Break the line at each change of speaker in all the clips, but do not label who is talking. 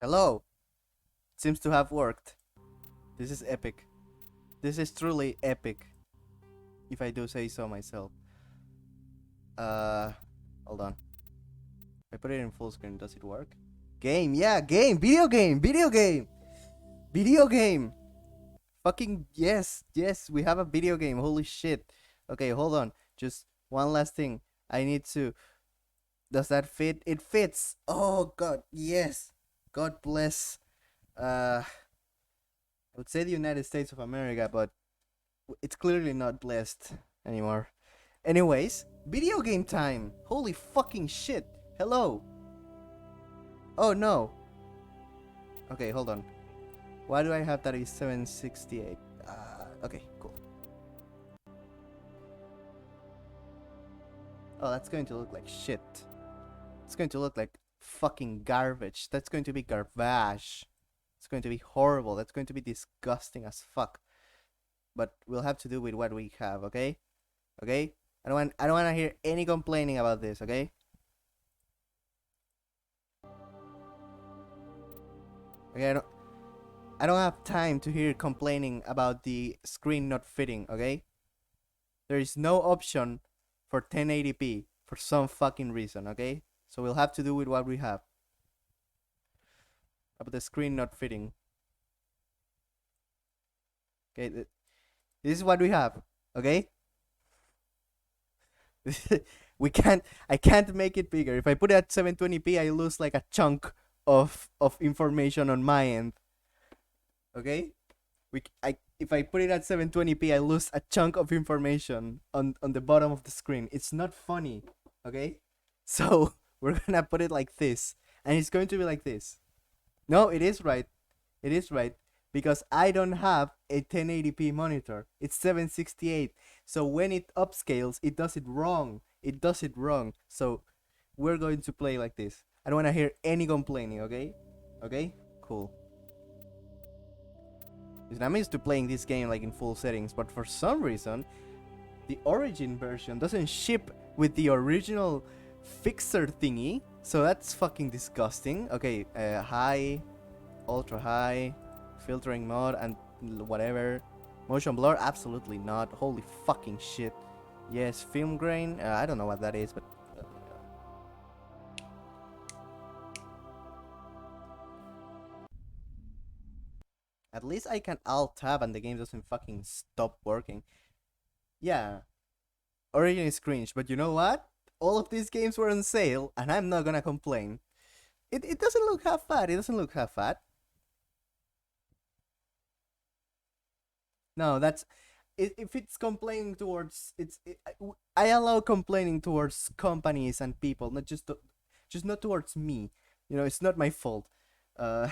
Hello. Seems to have worked. This is epic. This is truly epic, if I do say so myself. Uh, Hold on. If I put it in full screen, does it work? Game, yeah, game, video game, video game, video game. Fucking yes, yes, we have a video game. Holy shit. Okay, hold on. Just one last thing. I need to. Does that fit? It fits. Oh god, yes. God bless. I would say the United States of America, but it's clearly not blessed anymore. Anyways, video game time. Holy fucking shit. Hello. Oh no. Okay, hold on. Why do I have that is 768? Okay, cool. Oh, that's going to look like shit. It's going to look like fucking garbage. That's going to be garbage. It's going to be horrible. That's going to be disgusting as fuck. But we'll have to do with what we have, okay? Okay? I don't want to hear any complaining about this, okay? Okay, I don't have time to hear complaining about the screen not fitting, okay? There is no option for 1080p for some fucking reason, okay? So we'll have to do with what we have. About the screen not fitting. Okay, this is what we have, okay? I can't make it bigger. If I put it at 720p, I lose like a chunk of information on my end. Okay? If I put it at 720p, I lose a chunk of information on the bottom of the screen. It's not funny, okay? So we're gonna put it like this, and it's going to be like this. No, it is right. It is right because I don't have a 1080p monitor. It's 768. So when it upscales, it does it wrong. It does it wrong. So we're going to play like this. I don't want to hear any complaining, okay? Okay? Cool. I'm used to playing this game like in full settings, but for some reason, the Origin version doesn't ship with the original fixer thingy. So that's fucking disgusting. Okay, high, ultra high, filtering mode, and whatever. Motion blur, absolutely not. Holy fucking shit. Yes, film grain. I don't know what that is, but at least I can alt tab and the game doesn't fucking stop working. Yeah, Origin is cringe, but you know what? All of these games were on sale, and I'm not gonna complain. It doesn't look half bad. It doesn't look half bad. No, that's if it's complaining towards I allow complaining towards companies and people, not just not towards me. You know, it's not my fault. Uh,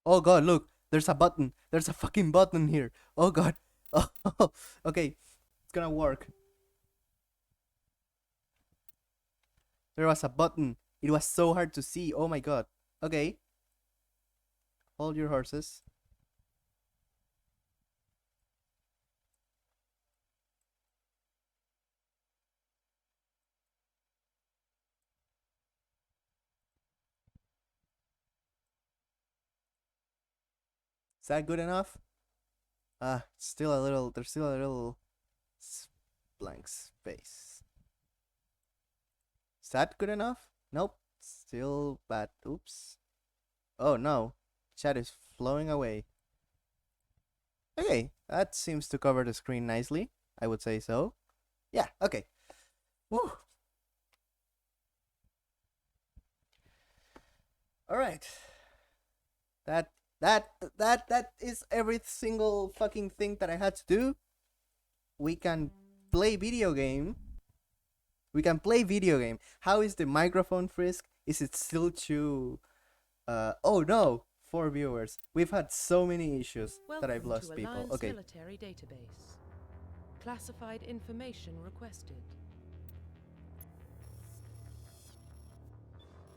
oh god, look, there's a button. There's a fucking button here. Oh god. Oh, okay, it's gonna work. There was a button. It was so hard to see. Oh my god. Okay, hold your horses. Is that good enough? Still a little. There's still a little blank space. Is that good enough? Nope. Still bad. Oops. Oh no. Chat is flowing away. Okay, that seems to cover the screen nicely. I would say so. Yeah, okay. Woo. Alright. That that is every single fucking thing that I had to do. We can play video game. We can play video game. How is the microphone, Frisk? Is it still too... oh no! 4 viewers. We've had so many issues that I've lost people.
Alliance
Okay.
Military database. Classified information requested.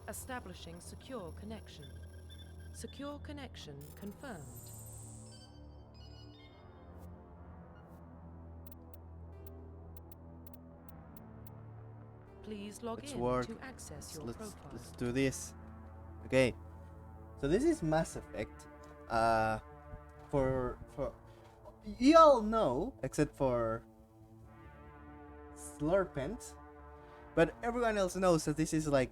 Establishing secure connection. Secure connection confirmed. Please log
Let's
in
work.
to access your profile.
Let's do this. Okay. So this is Mass Effect. For you all know, except for Slurpent, but everyone else knows that this is like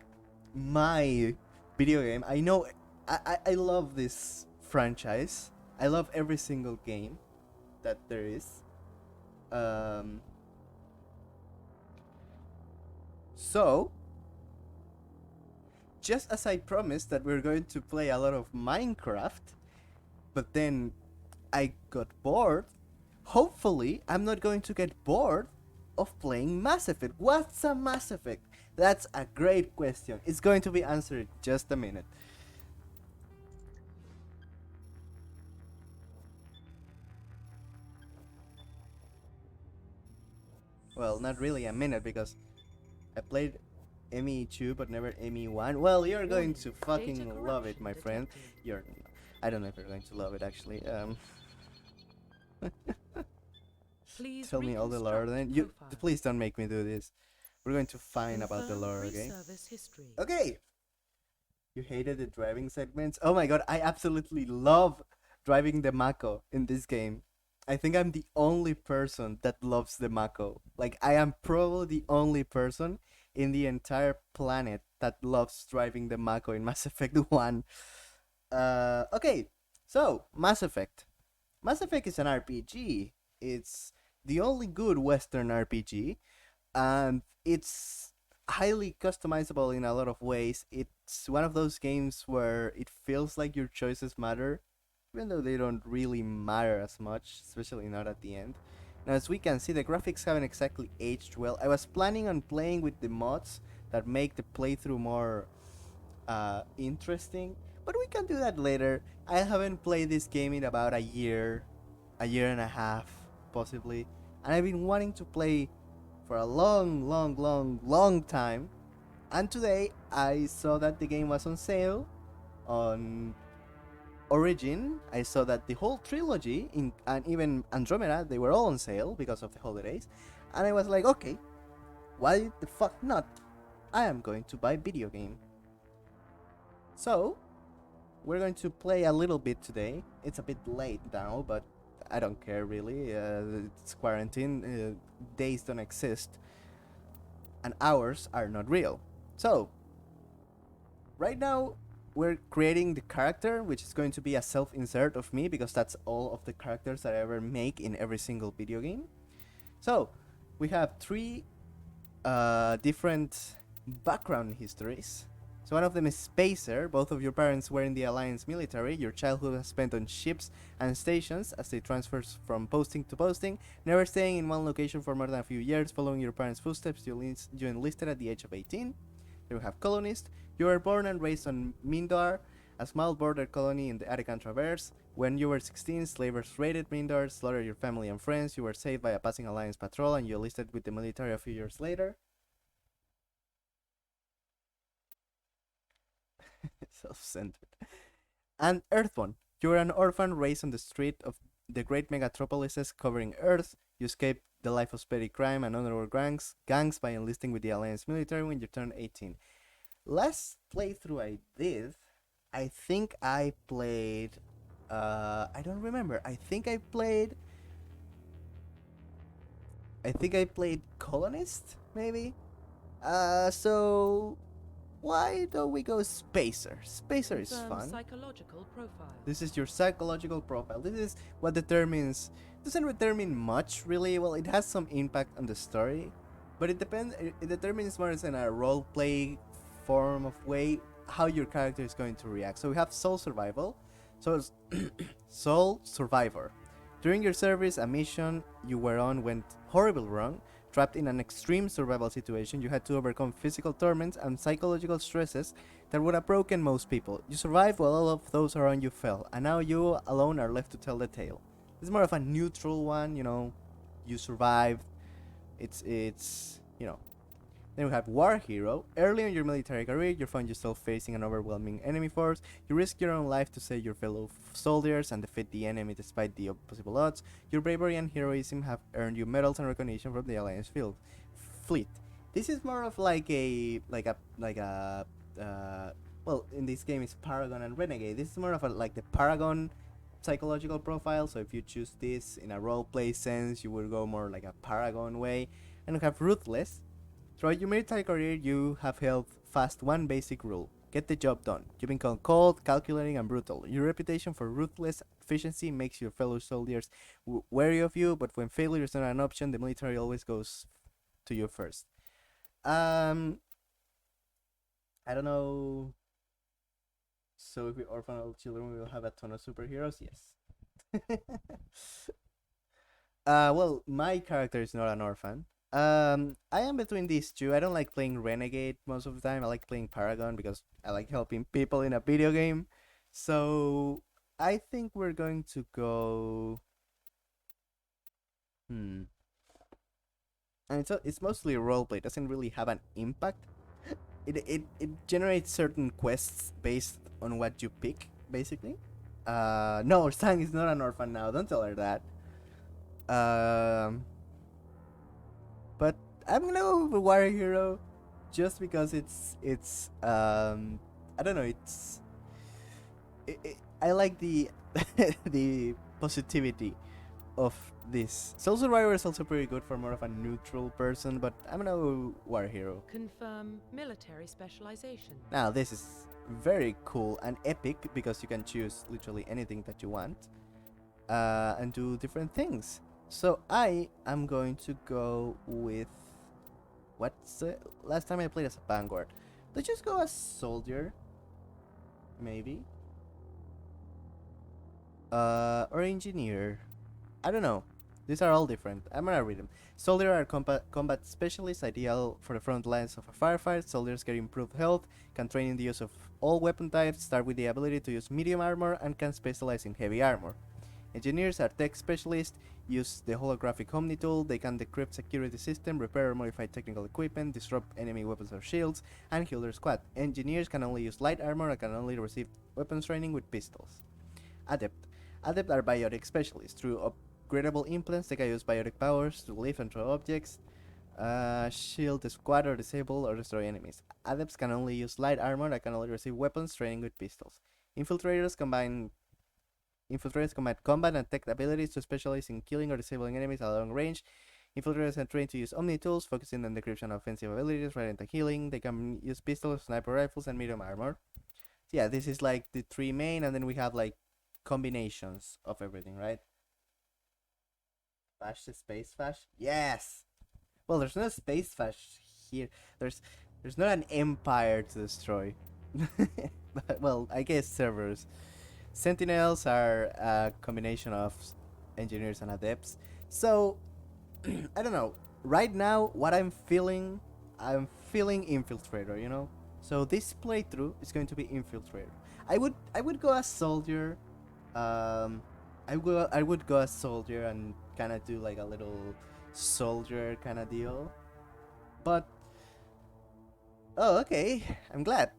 my video game. I know. I love this franchise. I love every single game that there is. So, just as I promised that we're going to play a lot of Minecraft, but then I got bored, hopefully I'm not going to get bored of playing Mass Effect. What's a Mass Effect? That's a great question. It's going to be answered in just a minute. Well, not really a minute, because I played ME2 but never ME1. Well, you're going to fucking love it, my friend. You're... I don't know if you're going to love it, actually. Tell me all the lore then. Please don't make me do this. We're going to find about the lore, okay? Okay! You hated the driving segments? Oh my god, I absolutely love driving the Mako in this game. I think I'm the only person that loves the Mako. Like, I am probably the only person in the entire planet that loves driving the Mako in Mass Effect 1. Okay, so, Mass Effect. Mass Effect is an RPG. It's the only good Western RPG, and it's highly customizable in a lot of ways. It's one of those games where it feels like your choices matter, even though they don't really matter as much, especially not at the end. Now, as we can see, the graphics haven't exactly aged well. I was planning on playing with the mods that make the playthrough more interesting, but we can do that later. I haven't played this game in about a year and a half, possibly, and I've been wanting to play for a long time. And today I saw that the game was on sale on Origin. I saw that the whole trilogy and even Andromeda, they were all on sale because of the holidays, and I was like, okay, why the fuck not? I am going to buy video game. So we're going to play a little bit today. It's a bit late now, but I don't care really. It's quarantine. Days don't exist, and hours are not real. So right now we're creating the character, which is going to be a self-insert of me, because that's all of the characters that I ever make in every single video game. So we have 3 different background histories. So one of them is Spacer. Both of your parents were in the Alliance military. Your childhood was spent on ships and stations as they transferred from posting to posting, never staying in one location for more than a few years. Following your parents' footsteps, you enlisted at the age of 18. You have Colonist. You were born and raised on Mindar, a small border colony in the Arakan Traverse. When you were 16, slavers raided Mindar, slaughtered your family and friends. You were saved by a passing Alliance patrol, and you enlisted with the military a few years later. Self-centered. And Earthborn. You were an orphan raised on the street of the great megatropolises covering Earth. You escaped the life of petty crime and underworld gangs by enlisting with the Alliance military when you turned 18. Last playthrough I did, I think I played... I don't remember. I think I played Colonist, maybe? So... why don't we go Spacer? Spacer is fun.
Psychological profile.
This is your psychological profile. This is what determines... doesn't determine much, really. Well, it has some impact on the story, but it determines more as in a role-play form of way how your character is going to react. So we have Soul Survival. So it's Soul Survivor. During your service, a mission you were on went horribly wrong. Trapped in an extreme survival situation, you had to overcome physical torments and psychological stresses that would have broken most people. You survived while all of those around you fell, and now you alone are left to tell the tale. It's more of a neutral one, you know. You survived. It's you know. Then we have War Hero. Early in your military career, you found yourself facing an overwhelming enemy force. You risk your own life to save your fellow soldiers and defeat the enemy despite the possible odds. Your bravery and heroism have earned you medals and recognition from the Alliance fleet. This is more of well, in this game it's Paragon and Renegade. This is more of like the Paragon psychological profile. So if you choose this in a roleplay sense, you will go more like a Paragon way. And we have Ruthless. Throughout your military career, you have held fast one basic rule: get the job done. You've been called cold, calculating, and brutal. Your reputation for ruthless efficiency makes your fellow soldiers wary of you, but when failure is not an option, the military always goes to you first. I don't know. So if we orphan all children, we will have a ton of superheroes. Yes. Well, my character is not an orphan. I am between these two. I don't like playing Renegade most of the time. I like playing Paragon because I like helping people in a video game. So I think we're going to go. Hmm. And it's mostly roleplay. It doesn't really have an impact. It generates certain quests based on what you pick, basically. No, Sang is not an orphan now. Don't tell her that. But I'm gonna go with Warrior Hero, just because it's I don't know, I like the the positivity of this. Soul Survivor is also pretty good for more of a neutral person, but I'm gonna go Warrior Hero.
Confirm military specialization.
Now this is very cool and epic because you can choose literally anything that you want and do different things. So I am going to go with what's the last time I played as a Vanguard. Let's just go as Soldier, maybe. Or Engineer. I don't know. These are all different. I'm gonna read them. Soldier are combat specialists, ideal for the front lines of a firefight. Soldiers get improved health, can train in the use of all weapon types, start with the ability to use medium armor, and can specialize in heavy armor. Engineers are tech specialists, use the holographic Omni tool, they can decrypt security system, repair or modify technical equipment, disrupt enemy weapons or shields, and heal their squad. Engineers can only use light armor and can only receive weapons training with pistols. Adept. Adept are biotic specialists. Through upgradable implants, they can use biotic powers to lift and throw objects, shield the squad or disable or destroy enemies. Adepts can only use light armor and can only receive weapons training with pistols. Infiltrators combine combat and tech abilities to specialize in killing or disabling enemies at long range. Infiltrators are trained to use Omni tools, focusing on decryption of offensive abilities rather than healing. They can use pistols, sniper rifles, and medium armor. So yeah, this is like the three main, and then we have like combinations of everything, right? Fash the space fash? Yes! Well, there's no space fash here. There's not an empire to destroy. But, well, I guess servers. Sentinels are a combination of engineers and adepts. So, I don't know. Right now, what I'm feeling infiltrator, you know? So this playthrough is going to be infiltrator. I would go as soldier. I would go as soldier and kind of do like a little soldier kind of deal. But oh, okay. I'm glad.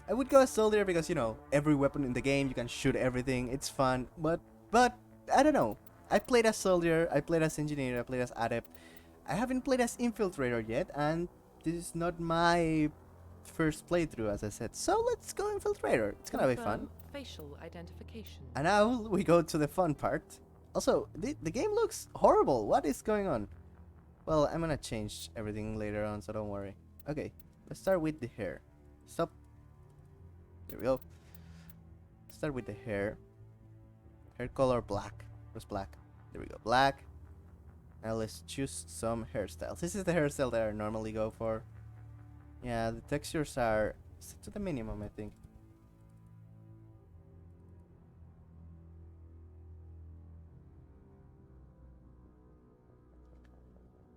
I would go as soldier because, you know, every weapon in the game, you can shoot everything. It's fun. But I don't know. I played as soldier, I played as engineer, I played as adept. I haven't played as infiltrator yet, and this is not my first playthrough, as I said. So let's go infiltrator. It's gonna be fun.
Facial identification.
And now we go to the fun part. Also, the game looks horrible. What is going on? Well, I'm gonna change everything later on, so don't worry. Okay, let's start with the hair. Stop. There we go. Start with the hair. Hair color black. What's black? There we go. Black. Now let's choose some hairstyles. This is the hairstyle that I normally go for. Yeah, the textures are set to the minimum, I think.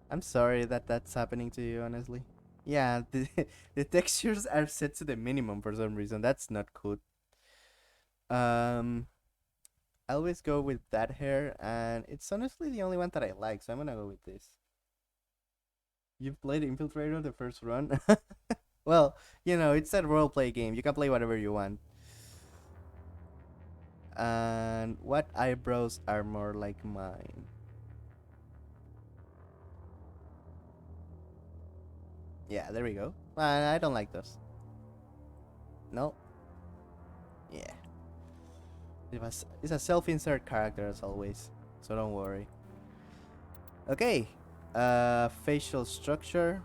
I'm sorry that that's happening to you, honestly. Yeah, the the textures are set to the minimum for some reason. That's not cool. Um, I always go with that hair, and it's honestly the only one that I like, so I'm gonna go with this. You've played Infiltrator the first run? Well, it's a roleplay game. You can play whatever you want. And what eyebrows are more like mine? Yeah, there we go. I don't like those. No. Yeah. It's a self-insert character as always, so don't worry. Okay. Facial structure.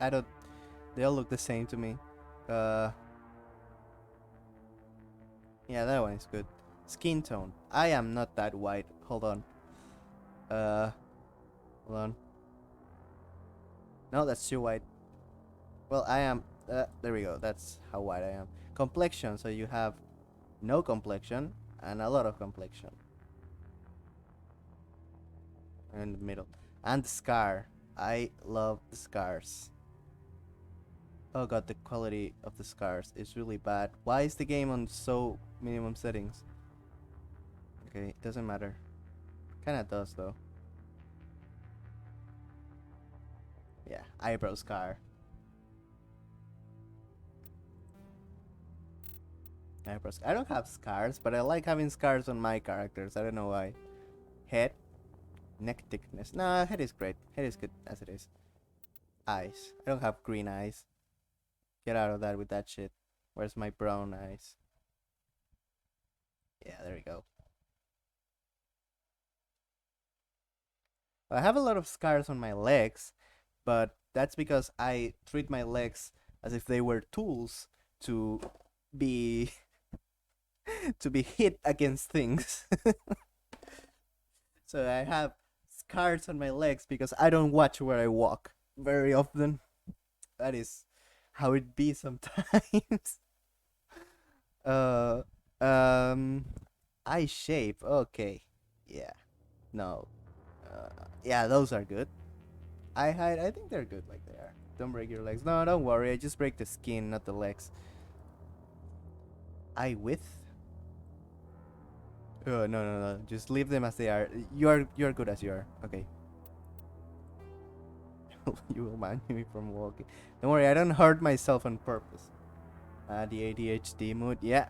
I don't. They all look the same to me. Uh. Yeah, that one is good. Skin tone. I am not that white. Hold on. Uh. Hold on. No, that's too white. Well, I am. There we go. That's how white I am. Complexion. So you have no complexion and a lot of complexion in the middle. And the scar. I love the scars. Oh god, the quality of the scars is really bad. Why is the game on so minimum settings? Okay, it doesn't matter. Kinda does though. Yeah, eyebrow scar. Eyebrows. I don't have scars, but I like having scars on my characters. I don't know why. Head, neck thickness. Nah, head is great. Head is good as it is. Eyes. I don't have green eyes. Get out of that with that shit. Where's my brown eyes? Yeah, there we go. I have a lot of scars on my legs, but that's because I treat my legs as if they were tools to be to be hit against things. So I have scars on my legs because I don't watch where I walk very often. That is how it be sometimes. uh um eye shape. Okay. Yeah. No. Yeah, those are good. Eye height, I think they're good like they are. Don't break your legs. No, don't worry. I just break the skin, not the legs. Eye width. Oh no no no! Just leave them as they are. You're good as you are. Okay. You will ban me from walking. Don't worry, I don't hurt myself on purpose. The ADHD mood. Yeah.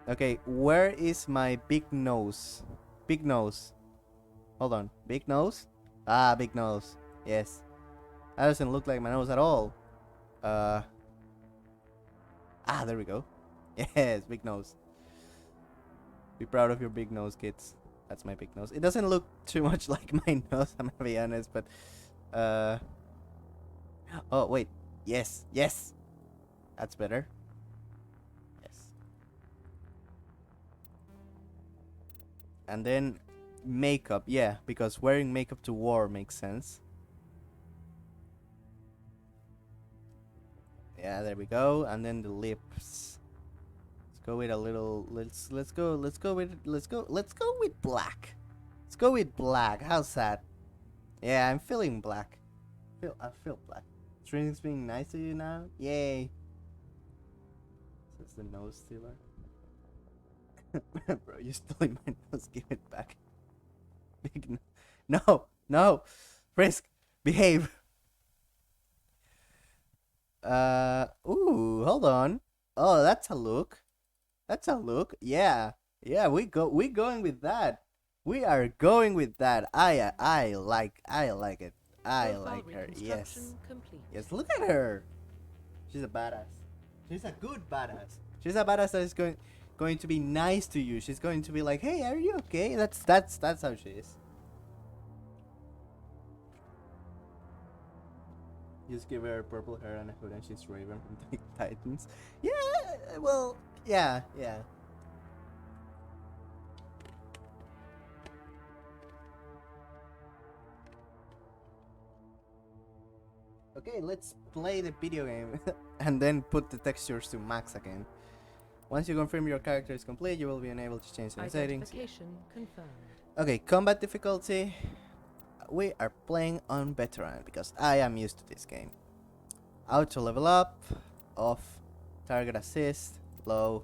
Okay, where is my big nose? Big nose. Hold on. Big nose? Ah, big nose. Yes. That doesn't look like my nose at all. Uh. There we go. Yes, big nose. Be proud of your big nose, kids. That's my big nose. It doesn't look too much like my nose, I'm gonna be honest, but uh oh wait. Yes, yes. That's better. Yes. And then makeup, yeah, because wearing makeup to war makes sense. Yeah, there we go. And then the lips. Let's go with a little. Let's go with black. Let's go with black. How's that? Yeah, I'm feeling black. I feel black. String's being nice to you now. Yay. Says the nose stealer. Bro, you stole my nose. Give it back. No, no, Frisk, behave. Ooh, hold on. Oh, that's a look. That's a look. Yeah, yeah. We going with that. We are going with that. I like it. I
Profile
like her. Yes,
reconstruction complete.
yes. Look at her. She's a badass. She's a good badass. She's a badass that is going to be nice to you. She's going to be like, hey, are you okay? That's how she is. Just give her purple hair and a hood, and she's Raven from Titans. Yeah, well, yeah, yeah. Okay, let's play the video game and then put the textures to max again. Once you confirm your character is complete, you will be unable to change any settings.
Identification confirmed.
Okay, combat difficulty. We are playing on veteran because I am used to this game. Auto level up, off, target assist, low,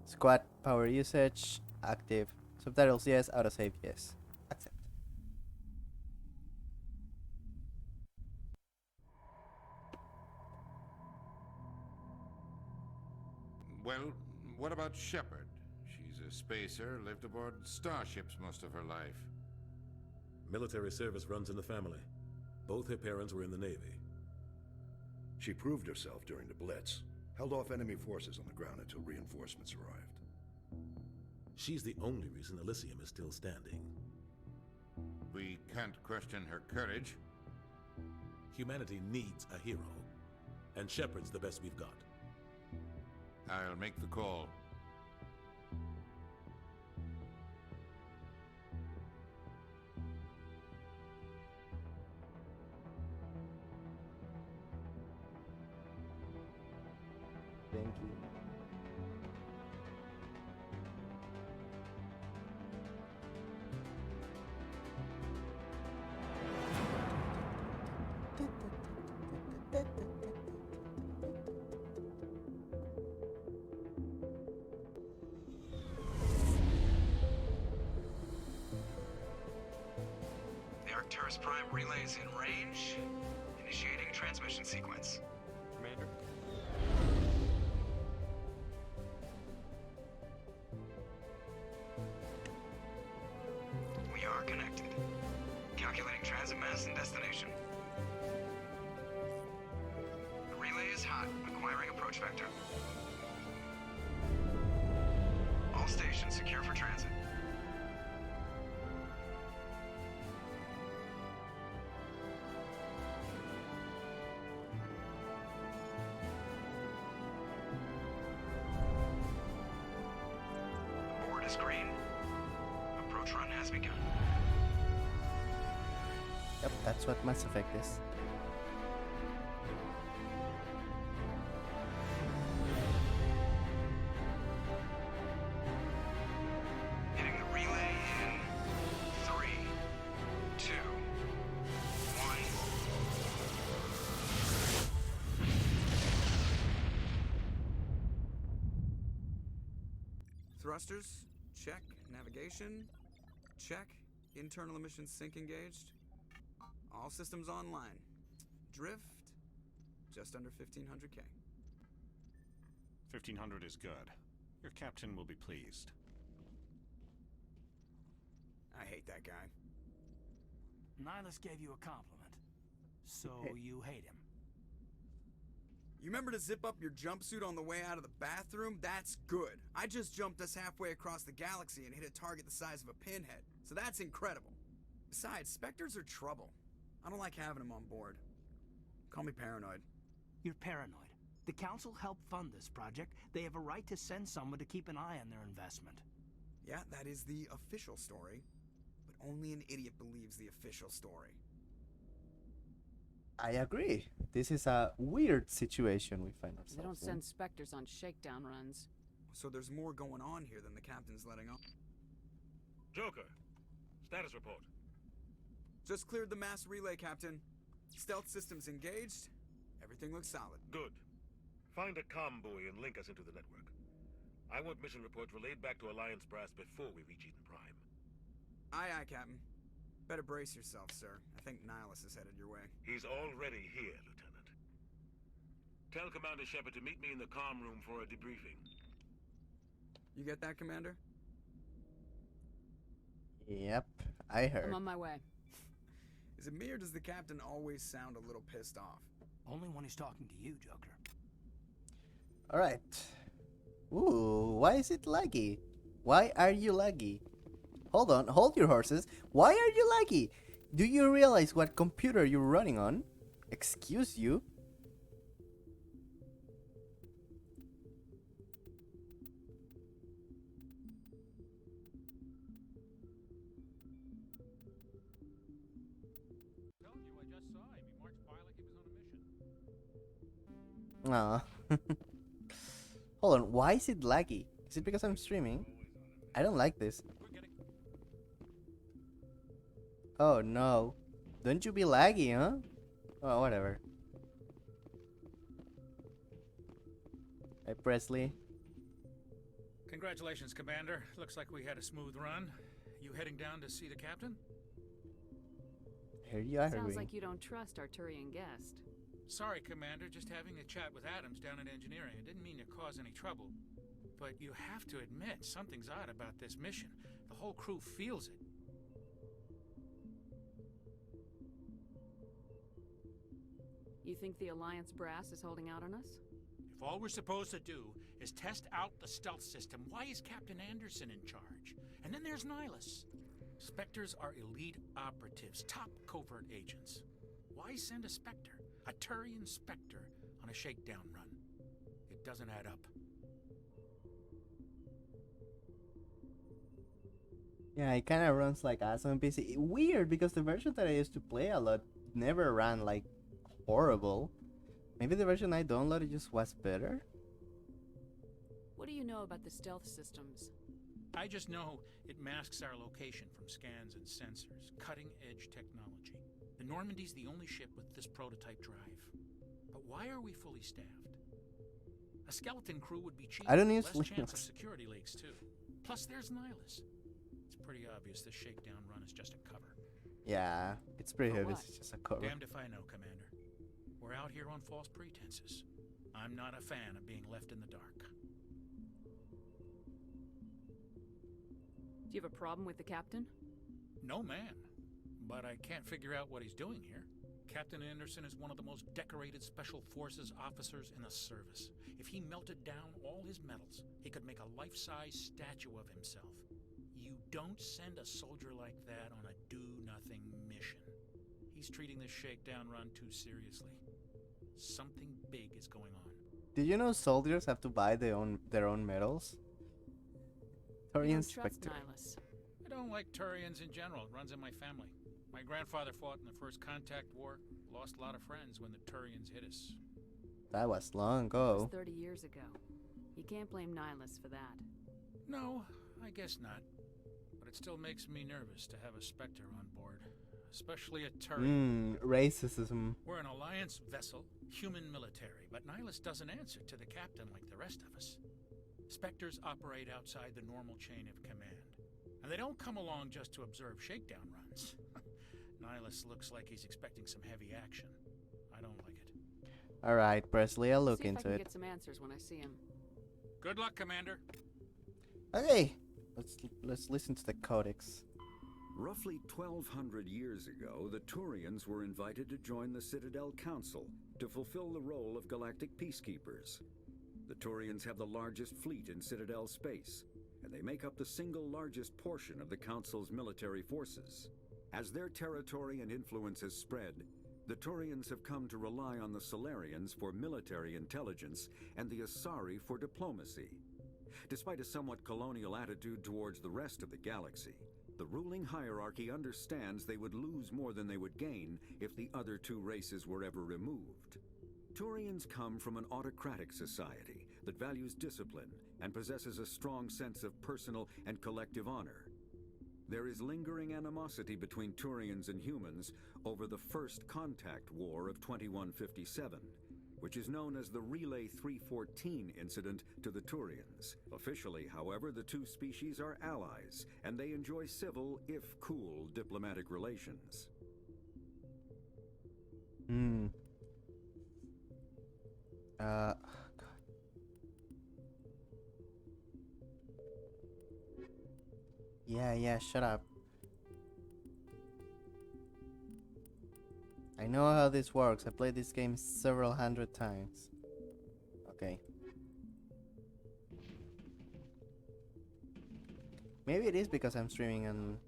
squad power usage, active, subtitles yes, autosave yes. Accept.
Well, what about Shepard? She's a spacer, lived aboard starships most of her life.
Military service runs in the family. Both her parents were in the Navy.
She proved herself during the Blitz, held off enemy forces on the ground until reinforcements arrived.
She's the only reason Elysium is still standing.
We can't question her courage.
Humanity needs a hero, and Shepard's the best we've got.
I'll make the call.
Thank you.
The Arcturus Prime relay is in range. Initiating transmission sequence.
Commander?
We are connected. Calculating transit mass and destination. The relay is hot. Acquiring approach vector. All stations secure for transit. Board is green. Approach run has begun.
Yep, that's what Mass Effect is.
Hitting the relay in 3, 2, 1.
Thrusters, check. Navigation, check. Internal emissions sync engaged. All systems online. Drift, just under 1500K.
1500 is good. Your captain will be pleased.
I hate that guy.
Nihilus gave you a compliment. So you hate him.
You remember to zip up your jumpsuit on the way out of the bathroom? That's good. I just jumped us halfway across the galaxy and hit a target the size of a pinhead. So that's incredible. Besides, Spectres are trouble. I don't like having them on board. Call me paranoid.
You're paranoid. The Council helped fund this project. They have a right to send someone to keep an eye on their investment.
Yeah, that is the official story. But only an idiot believes the official story.
I agree. This is a weird situation we find ourselves
They don't
in.
send Spectres on shakedown runs.
So there's more going on here than the captain's letting on.
Joker, status report.
Just cleared the mass relay, Captain. Stealth systems engaged. Everything looks solid.
Good. Find a comm buoy and link us into the network. I want mission reports relayed back to Alliance Brass before we reach Eden Prime.
Aye, aye, Captain. Better brace yourself, sir. I think Nihilus is headed your way.
He's already here, Lieutenant. Tell Commander Shepard to meet me in the comm room for a debriefing.
You get that, Commander?
Yep, I heard.
I'm on my way.
Is it me or does the captain always sound a little pissed off?
Only when he's talking to you, Joker.
Alright. Ooh, why is it laggy? Why are you laggy? Hold on, hold your horses. Why are you laggy? Do you realize what computer you're running on? Excuse you? Aw. Hold on, why is it laggy? Is it because I'm streaming? I don't like this. Oh no. Don't you be laggy, huh? Oh, whatever. Hey, Presley.
Congratulations, Commander. Looks like we had a smooth run. You heading down to see the captain?
Here you are,
Sounds
Green.
like you don't trust our Turian guest.
Sorry, Commander. Just having a chat with Adams down at engineering. I didn't mean to cause any trouble. But you have to admit, something's odd about this mission. The whole crew feels it.
You think the Alliance brass is holding out on us?
If all we're supposed to do is test out the stealth system, why is Captain Anderson in charge? And then there's Nihilus. Spectres are elite operatives, top covert agents. Why send a Spectre, a Turian Spectre, on a shakedown run? It doesn't add up.
Yeah, it kind of runs like ass on PC. Weird, because the version that I used to play a lot never ran like horrible. Maybe the version I downloaded just was better?
What do you know about the stealth systems?
I just know it masks our location from scans and sensors. Cutting-edge technology. The Normandy's the only ship with this prototype drive. But why are we fully staffed? A skeleton crew would be cheaper.
I don't use
less chance of
Linux.
security leaks, too. Plus, there's Nihilus. It's pretty obvious this shakedown run is just a cover.
Yeah, it's pretty
For
obvious.
what?
It's just a cover.
Damned if I know, Commander. We're out here on false pretenses. I'm not a fan of being left in the dark.
Do you have a problem with the captain?
No, man. But I can't figure out what he's doing here. Captain Anderson is one of the most decorated Special Forces officers in the service. If he melted down all his medals, he could make a life-size statue of himself. You don't send a soldier like that on a do-nothing mission. He's treating this shakedown run too seriously. Something big is going on.
Did you know soldiers have to buy their own medals?
You
Turian
don't trust
Spectre.
Nihilus.
I don't like Turians in general. It runs in my family. My grandfather fought in the First Contact War. Lost a lot of friends when the Turians hit us.
That was long
It was
ago.
30 years ago. You can't blame Nihilus for that.
No, I guess not. But it still makes me nervous to have a Spectre on board. Especially a Turian.
Racism.
We're an Alliance vessel, human military, but Nihilus doesn't answer to the captain like the rest of us. Spectres operate outside the normal chain of command. And they don't come along just to observe shakedown runs. Nihilus looks like he's expecting some heavy action. I don't like it.
Alright, Presley, I'll look
See if
into
I can
it.
get some answers when I see him.
Good luck, Commander.
Okay, let's listen to the codex.
Roughly 1,200 years ago, the Turians were invited to join the Citadel Council to fulfill the role of galactic peacekeepers. The Turians have the largest fleet in Citadel space, and they make up the single largest portion of the Council's military forces. As their territory and influence has spread, the Turians have come to rely on the Solarians for military intelligence and the Asari for diplomacy. Despite a somewhat colonial attitude towards the rest of the galaxy, the ruling hierarchy understands they would lose more than they would gain if the other two races were ever removed. Turians come from an autocratic society that values discipline and possesses a strong sense of personal and collective honor. There is lingering animosity between Turians and humans over the First Contact War of 2157, which is known as the Relay 314 incident to the Turians. Officially, however, the two species are allies, and they enjoy civil, if cool, diplomatic relations.
God. Yeah, shut up. I know how this works. I played this game several hundred times. Okay. Maybe it is because I'm streaming on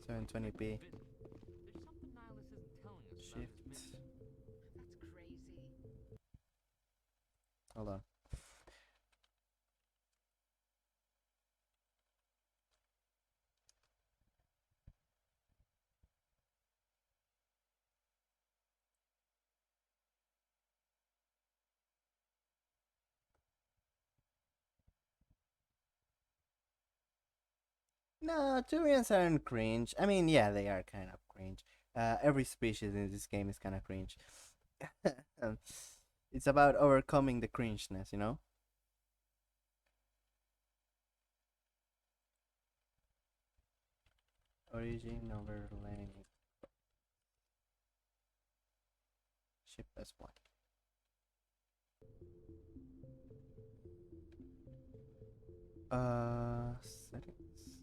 720p. Shift. Hold on. No, Turians aren't cringe. I mean, yeah, they are kind of cringe. Every species in this game is kind of cringe. Um, it's about overcoming the cringeness, you know? Origin overlaying ship as one. Settings.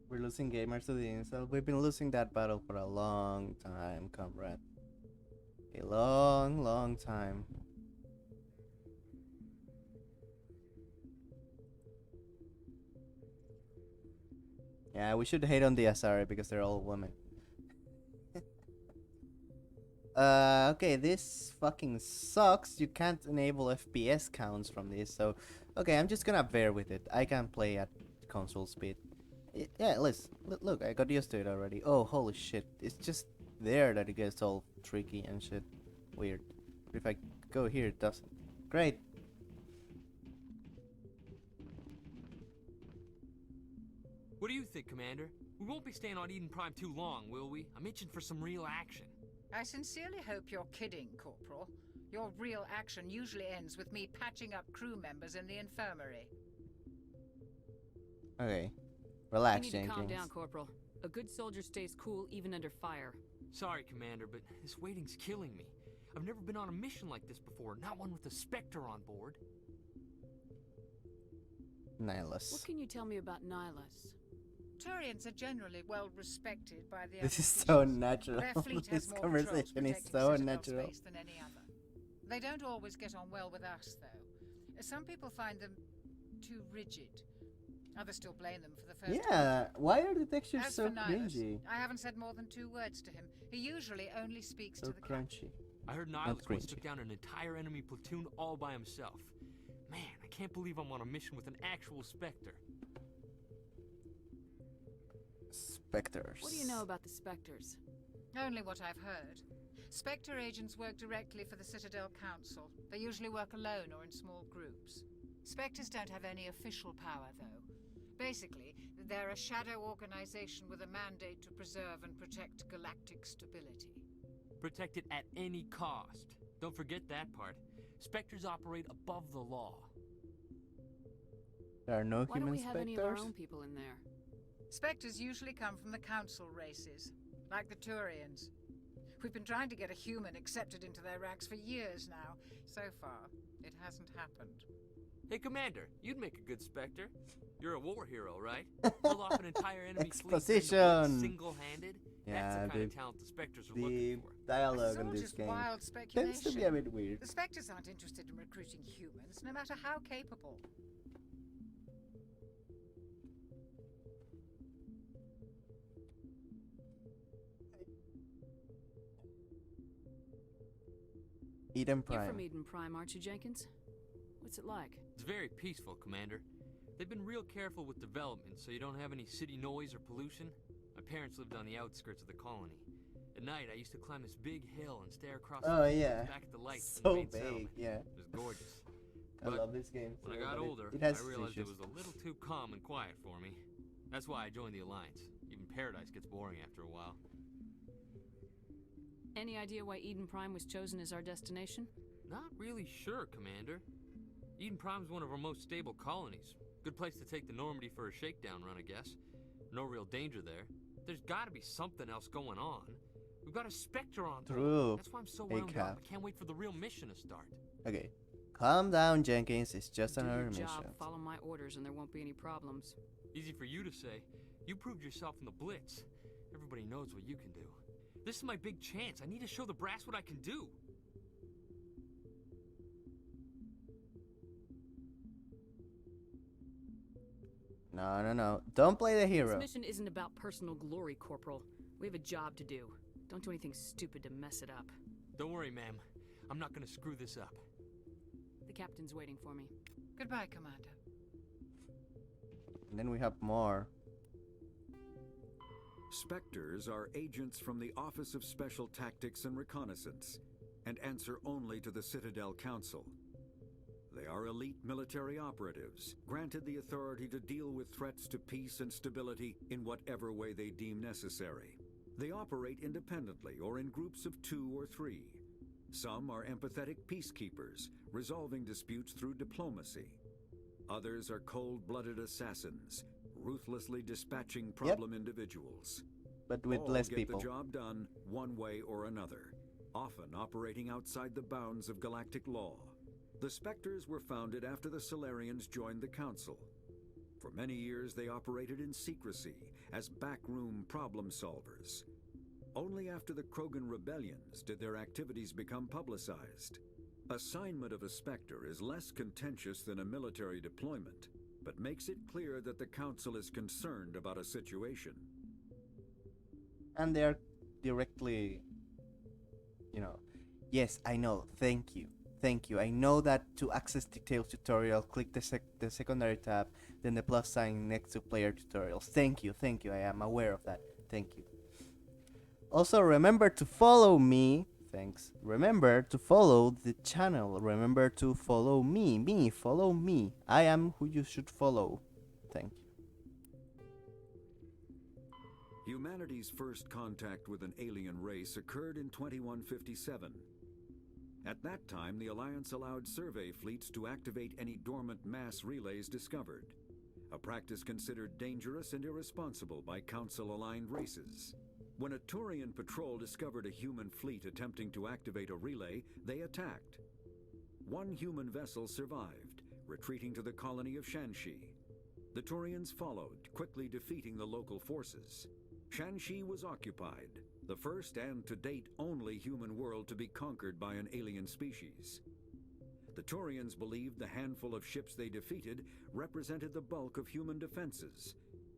We're losing gamers to the incel. We've been losing that battle for a long time, comrade. A long, long time. Yeah, we should hate on the SRA because they're all women. Okay, this fucking sucks. You can't enable FPS counts from this, so... Okay, I'm just gonna bear with it. I can play at console speed. Yeah, look, I got used to it already. Oh, holy shit. It's just there that it gets all tricky and shit. Weird. But if I go here, it doesn't. Great.
What do you think, Commander? We won't be staying on Eden Prime too long, will we? I'm itching for some real action.
I sincerely hope you're kidding, Corporal. Your real action usually ends with me patching up crew members in the infirmary.
Okay. Relax,
You need to
Jenkins.
calm down, Corporal. A good soldier stays cool even under fire.
Sorry, Commander, but this waiting's killing me. I've never been on a mission like this before, not one with a Spectre on board.
Nihilus.
What can you tell me about Nihilus?
Turians are generally well respected by the
This is
other
so
species.
natural.
Their fleet
This
has more
conversation
patrols
is
protecting
so
Citadel
natural.
space than any other. They don't always get on well with us, though. Some people find them too rigid. Others still blame them for the first.
Yeah, why are the textures
As
so
for Nihilus,
cringy?
I haven't said more than 2 words to him. He usually only speaks
So
to the captain.
crunchy.
I heard
Not
Nihilus once
cringy.
took down an entire enemy platoon all by himself. Man, I can't believe I'm on a mission with an actual Spectre.
Spectres.
What do you know about the Spectres?
Only what I've heard. Spectre agents work directly for the Citadel Council. They usually work alone or in small groups. Spectres don't have any official power, though. Basically, they're a shadow organization with a mandate to preserve and protect galactic stability.
Protect it at any cost. Don't forget that part. Spectres operate above the law.
There are no
Why don't
human
we have any of our
spectres?
own people in there?
Spectres usually come from the Council races, like the Turians. We've been trying to get a human accepted into their ranks for years now. So far, it hasn't happened.
Hey, Commander, you'd make a good Spectre. You're a war hero, right? Pull off an entire enemy fleet
Exposition.
single-handed. That's
Yeah,
the kind of talent the Spectres are
the
looking for.
dialogue
This is
in
all
this
just
game
wild
tends to be a bit weird.
The Spectres aren't interested in recruiting humans, no matter how capable.
Eden
You're
Prime.
from Eden Prime, aren't you, Jenkins? What's it like?
It's very peaceful, Commander. They've been real careful with development, so you don't have any city noise or pollution. My parents lived on the outskirts of the colony. At night, I used to climb this big hill and stare across the fields back at the lights in the
So
main
big,
settlement.
yeah.
It was gorgeous.
I
But
love this game.
when I
so,
got
but
older,
it has
I realized it
issues.
was a little too calm and quiet for me. That's why I joined the Alliance. Even Paradise gets boring after a while.
Any idea why Eden Prime was chosen as our destination?
Not really sure, Commander. Eden Prime's one of our most stable colonies. Good place to take the Normandy for a shakedown run, I guess. No real danger there. There's gotta be something else going on. We've got a Spectre on board.
True.
That's why I'm so
Hey,
wound
Cap.
up. I can't wait for the real mission to start.
Okay, calm down, Jenkins. It's just
Do
another
your
mission.
job, follow my orders, and there won't be any problems.
Easy for you to say. You proved yourself in the Blitz. Everybody knows what you can do. This is my big chance. I need to show the brass what I can do.
No. Don't play the hero.
This mission isn't about personal glory, Corporal. We have a job to do. Don't do anything stupid to mess it up.
Don't worry, ma'am. I'm not gonna screw this up.
The captain's waiting for me.
Goodbye, Commander.
And then we have more.
Spectres are agents from the Office of Special Tactics and Reconnaissance, and answer only to the Citadel Council. They are elite military operatives, granted the authority to deal with threats to peace and stability in whatever way they deem necessary. They operate independently or in groups of 2 or 3. Some are empathetic peacekeepers, resolving disputes through diplomacy. Others are cold-blooded assassins, ruthlessly dispatching problem individuals.
But with
All
less
get
people.
the job done one way or another, often operating outside the bounds of galactic law. The Spectres were founded after the Solarians joined the Council. For many years they operated in secrecy as backroom problem solvers. Only after the Krogan rebellions did their activities become publicized. Assignment of a Spectre is less contentious than a military deployment, but makes it clear that the Council is concerned about a situation.
And they're directly, yes, I know, thank you. I know that to access detailed tutorial, click the secondary tab, then the plus sign next to player tutorials. Thank you, I am aware of that. Thank you. Also, remember to follow me. Thanks. Remember to follow the channel. Remember to follow me. Follow me. I am who you should follow. Thank you.
Humanity's first contact with an alien race occurred in 2157. At that time, the Alliance allowed survey fleets to activate any dormant mass relays discovered, a practice considered dangerous and irresponsible by Council-aligned races. When a Turian patrol discovered a human fleet attempting to activate a relay, they attacked. One human vessel survived, retreating to the colony of Shanxi. The Turians followed, quickly defeating the local forces. Shanxi was occupied, the first and to date only human world to be conquered by an alien species. The Turians believed the handful of ships they defeated represented the bulk of human defenses,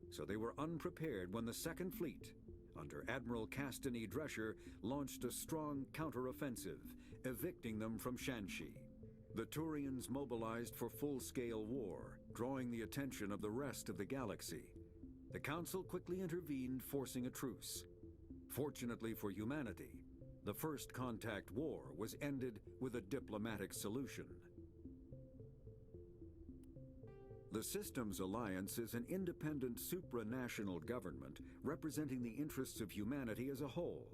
so they were unprepared when the Second Fleet, under Admiral Castany Drescher, launched a strong counteroffensive, evicting them from Shanxi. The Turians mobilized for full-scale war, drawing the attention of the rest of the galaxy. The Council quickly intervened, forcing a truce. Fortunately for humanity, the First Contact War was ended with a diplomatic solution. The Systems Alliance is an independent supranational government representing the interests of humanity as a whole.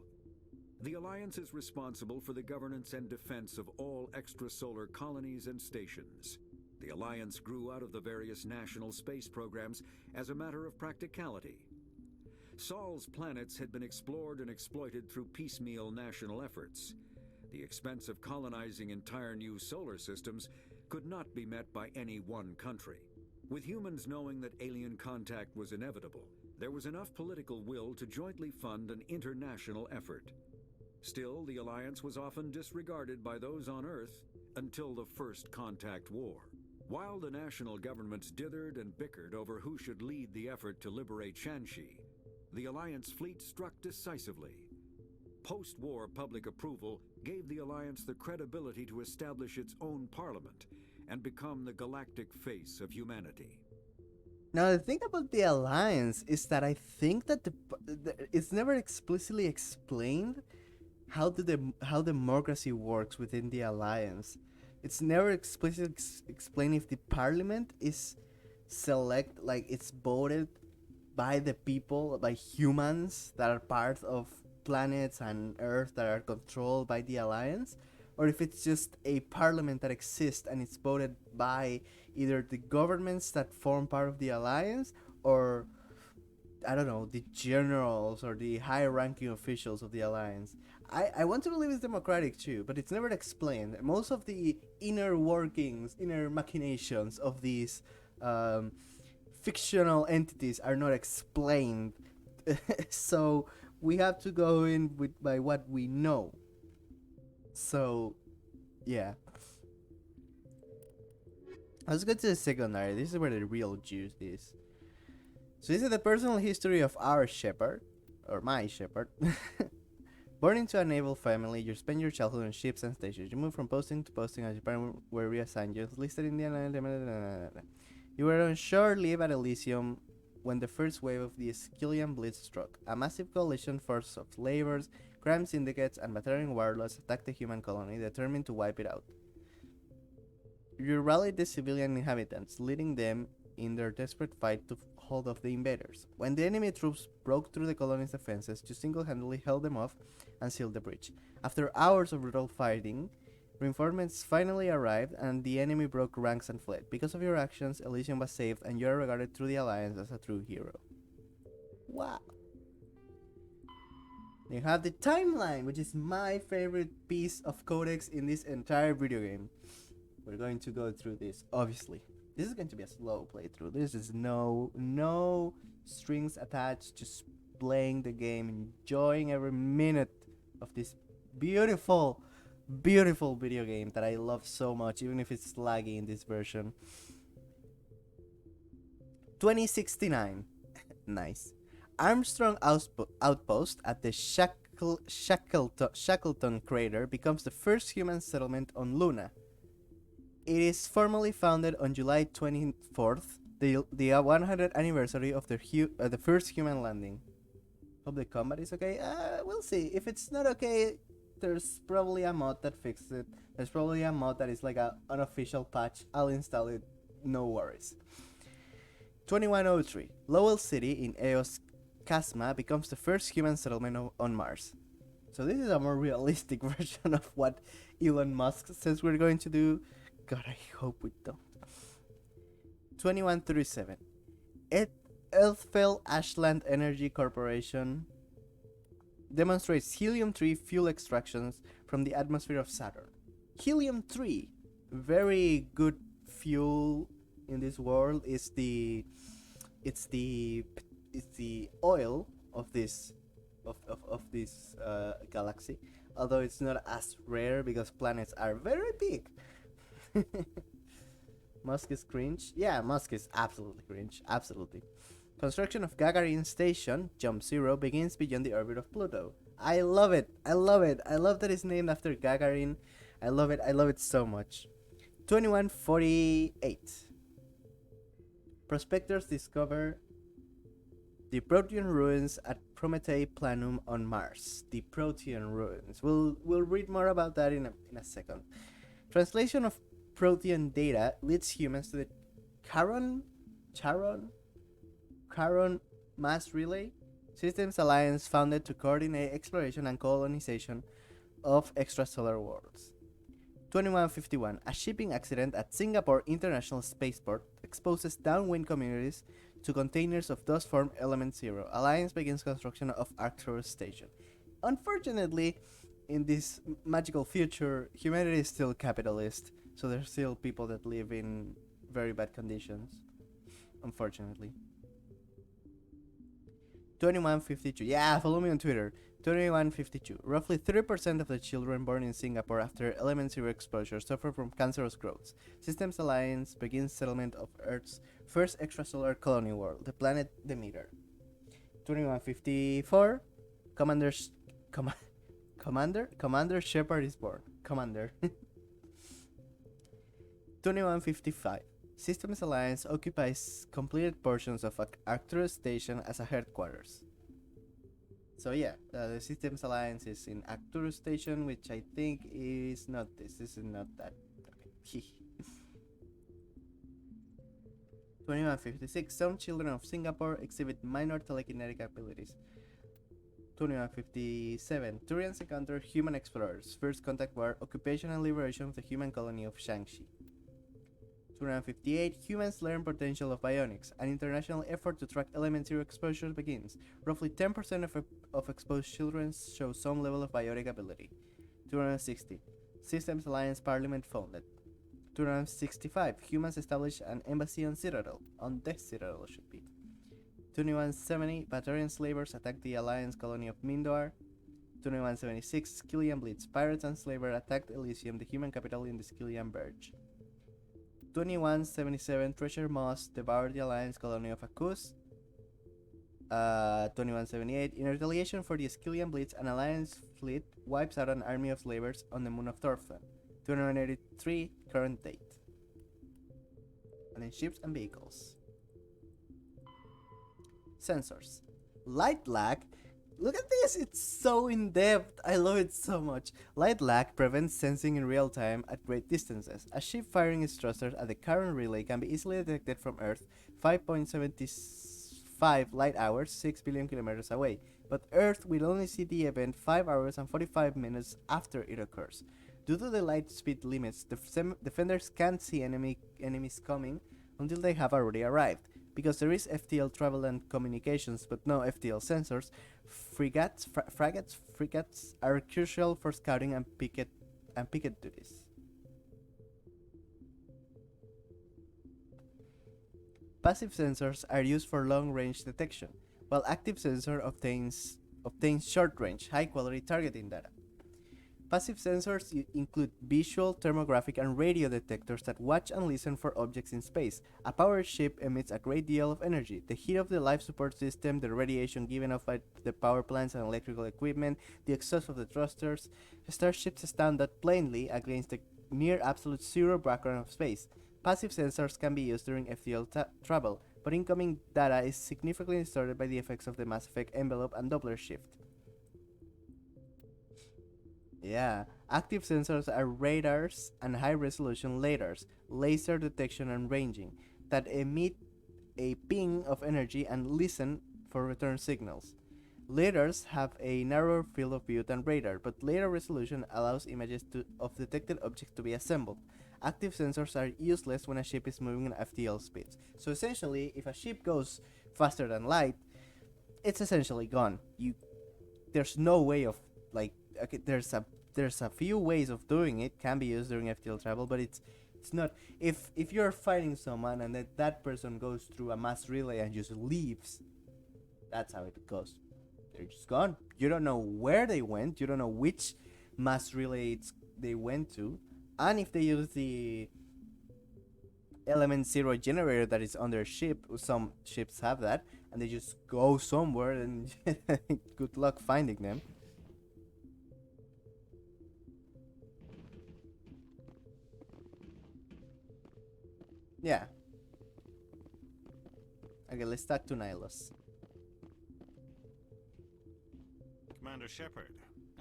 The Alliance is responsible for the governance and defense of all extrasolar colonies and stations. The Alliance grew out of the various national space programs as a matter of practicality. Sol's planets had been explored and exploited through piecemeal national efforts. The expense of colonizing entire new solar systems could not be met by any one country. With humans knowing that alien contact was inevitable, there was enough political will to jointly fund an international effort. Still, the Alliance was often disregarded by those on Earth until the First Contact War. While the national governments dithered and bickered over who should lead the effort to liberate Shanxi, the Alliance fleet struck decisively. Post-war public approval gave the Alliance the credibility to establish its own parliament and become the galactic face of humanity.
Now, the thing about the Alliance is that I think that it's never explicitly explained how democracy works within the Alliance. It's never explicitly explained if the parliament is it's voted by the people, by humans that are part of planets and Earth that are controlled by the Alliance, or if it's just a parliament that exists and it's voted by either the governments that form part of the Alliance or, I don't know, the generals or the high-ranking officials of the Alliance. I want to believe it's democratic too, but it's never explained. Most of the inner workings, inner machinations of these fictional entities are not explained. So we have to go in by what we know. So, yeah. Let's go to the secondary. This is where the real juice is. So this is the personal history of our shepherd, or my shepherd. Born into a naval family, you spend your childhood on ships and stations. You move from posting to posting as your parents were reassigned. You listed in the... You were on shore leave at Elysium when the first wave of the Skillian Blitz struck. A massive coalition force of slavers, crime syndicates, and veteran warlords attacked the human colony, determined to wipe it out. You rallied the civilian inhabitants, leading them in their desperate fight to hold off the invaders. When the enemy troops broke through the colony's defenses, you single-handedly held them off and sealed the breach. After hours of brutal fighting, reinforcements finally arrived and the enemy broke ranks and fled. Because of your actions, Elysium was saved and you are regarded through the Alliance as a true hero. Wow. You have the timeline, which is my favorite piece of codex in this entire video game. We're going to go through this, obviously. This is going to be a slow playthrough. This is no strings attached, just playing the game, enjoying every minute of this beautiful video game that I love so much, even if it's laggy in this version. 2069. Nice. Armstrong outpost at the Shackleton crater becomes the first human settlement on Luna. It is formally founded on July 24th, the 100th anniversary of the first human landing. Hope the combat is okay. We'll see. If it's not okay, there's probably a mod that fixes it. There's probably a mod that is like an unofficial patch. I'll install it. No worries. 2103. Lowell City in Eos Casma becomes the first human settlement on Mars. So this is a more realistic version of what Elon Musk says we're going to do. God, I hope we don't. 2137. Elfell Ashland Energy Corporation demonstrates helium-3 fuel extractions from the atmosphere of Saturn. Helium-3, very good fuel in this world. It's the oil of this galaxy, although it's not as rare because planets are very big. Musk is cringe. Yeah, Musk is absolutely cringe. Absolutely. Construction of Gagarin Station, Jump Zero, begins beyond the orbit of Pluto. I love it. I love it. I love that it's named after Gagarin. I love it. I love it so much. 2148. Prospectors discover the Protean ruins at Prometei Planum on Mars. The Protean ruins. We'll read more about that in a second. Translation of Protean data leads humans to the Charon Mass Relay Systems Alliance, founded to coordinate exploration and colonization of extrasolar worlds. 2151. A shipping accident at Singapore International Spaceport exposes downwind communities to containers of dust-formed Element Zero. Alliance begins construction of Arcturus Station. Unfortunately, in this magical future, humanity is still capitalist, so there's still people that live in very bad conditions, unfortunately. 2152. Yeah, follow me on Twitter. 2152. Roughly 30% of the children born in Singapore after Element Zero exposure suffer from cancerous growths. Systems Alliance begins settlement of Earth's first extrasolar colony world, the planet Demeter. 2154. Commander Shepard is born. Commander. 2155. Systems Alliance occupies completed portions of Arcturus Station as a headquarters. So yeah, the Systems Alliance is in Arcturus Station, which I think is not this. This is not that. Okay. 2156. Some children of Singapore exhibit minor telekinetic abilities. 2157. Turians encounter human explorers. First contact war, occupation and liberation of the human colony of Shangxi. 258. Humans learn potential of bionics. An international effort to track Element Zero exposure begins. Roughly 10% of exposed children show some level of bionic ability. 260. Systems Alliance Parliament founded. 265. Humans establish an embassy on Citadel. On the Citadel should be. 2170. Batarian slavers attack the Alliance colony of Mindoar. 2176. Skillian Blitz. Pirates and slavers attacked Elysium, the human capital in the Skillian Verge. 2177. Treasure Moss devoured the Alliance colony of Akus. 2178. In retaliation for the Skillian Blitz, an Alliance fleet wipes out an army of slavers on the moon of Thorfinn. 2183. Current date. And then ships and vehicles. sensors. Light lag. Look at this, it's so in depth. I love it so much. Light lag prevents sensing in real time at great distances. A ship firing its thrusters at the current relay can be easily detected from Earth 5.75 light hours, 6 billion kilometers away. But Earth will only see the event 5 hours and 45 minutes after it occurs. Due to the light speed limits, defenders can't see enemies coming until they have already arrived. Because there is FTL travel and communications but no FTL sensors, frigates are crucial for scouting and picket duties. Passive sensors are used for long-range detection, while active sensor obtains short-range, high-quality targeting data. Passive sensors include visual, thermographic, and radio detectors that watch and listen for objects in space. A powered ship emits a great deal of energy. The heat of the life support system, the radiation given off by the power plants and electrical equipment, the exhaust of the thrusters. Starships stand out plainly against the near absolute zero background of space. Passive sensors can be used during FTL travel, but incoming data is significantly distorted by the effects of the Mass Effect envelope and Doppler shift. Yeah, active sensors are radars and high-resolution LiDARs, laser detection and ranging, that emit a ping of energy and listen for return signals. LiDARs have a narrower field of view than radar, but later resolution allows images of detected objects to be assembled. Active sensors are useless when a ship is moving at FTL speeds. So essentially, if a ship goes faster than light, it's essentially gone. There's no way of okay, there's a few ways of doing it, can be used during FTL travel, but it's not. If you're fighting someone and that person goes through a mass relay and just leaves, that's how it goes. They're just gone. You don't know where they went. You don't know which mass relay they went to, and if they use the element 0 generator that is on their ship, some ships have that, and they just go somewhere, and good luck finding them. Yeah. Okay, let's talk to Nihilus.
Commander Shepard,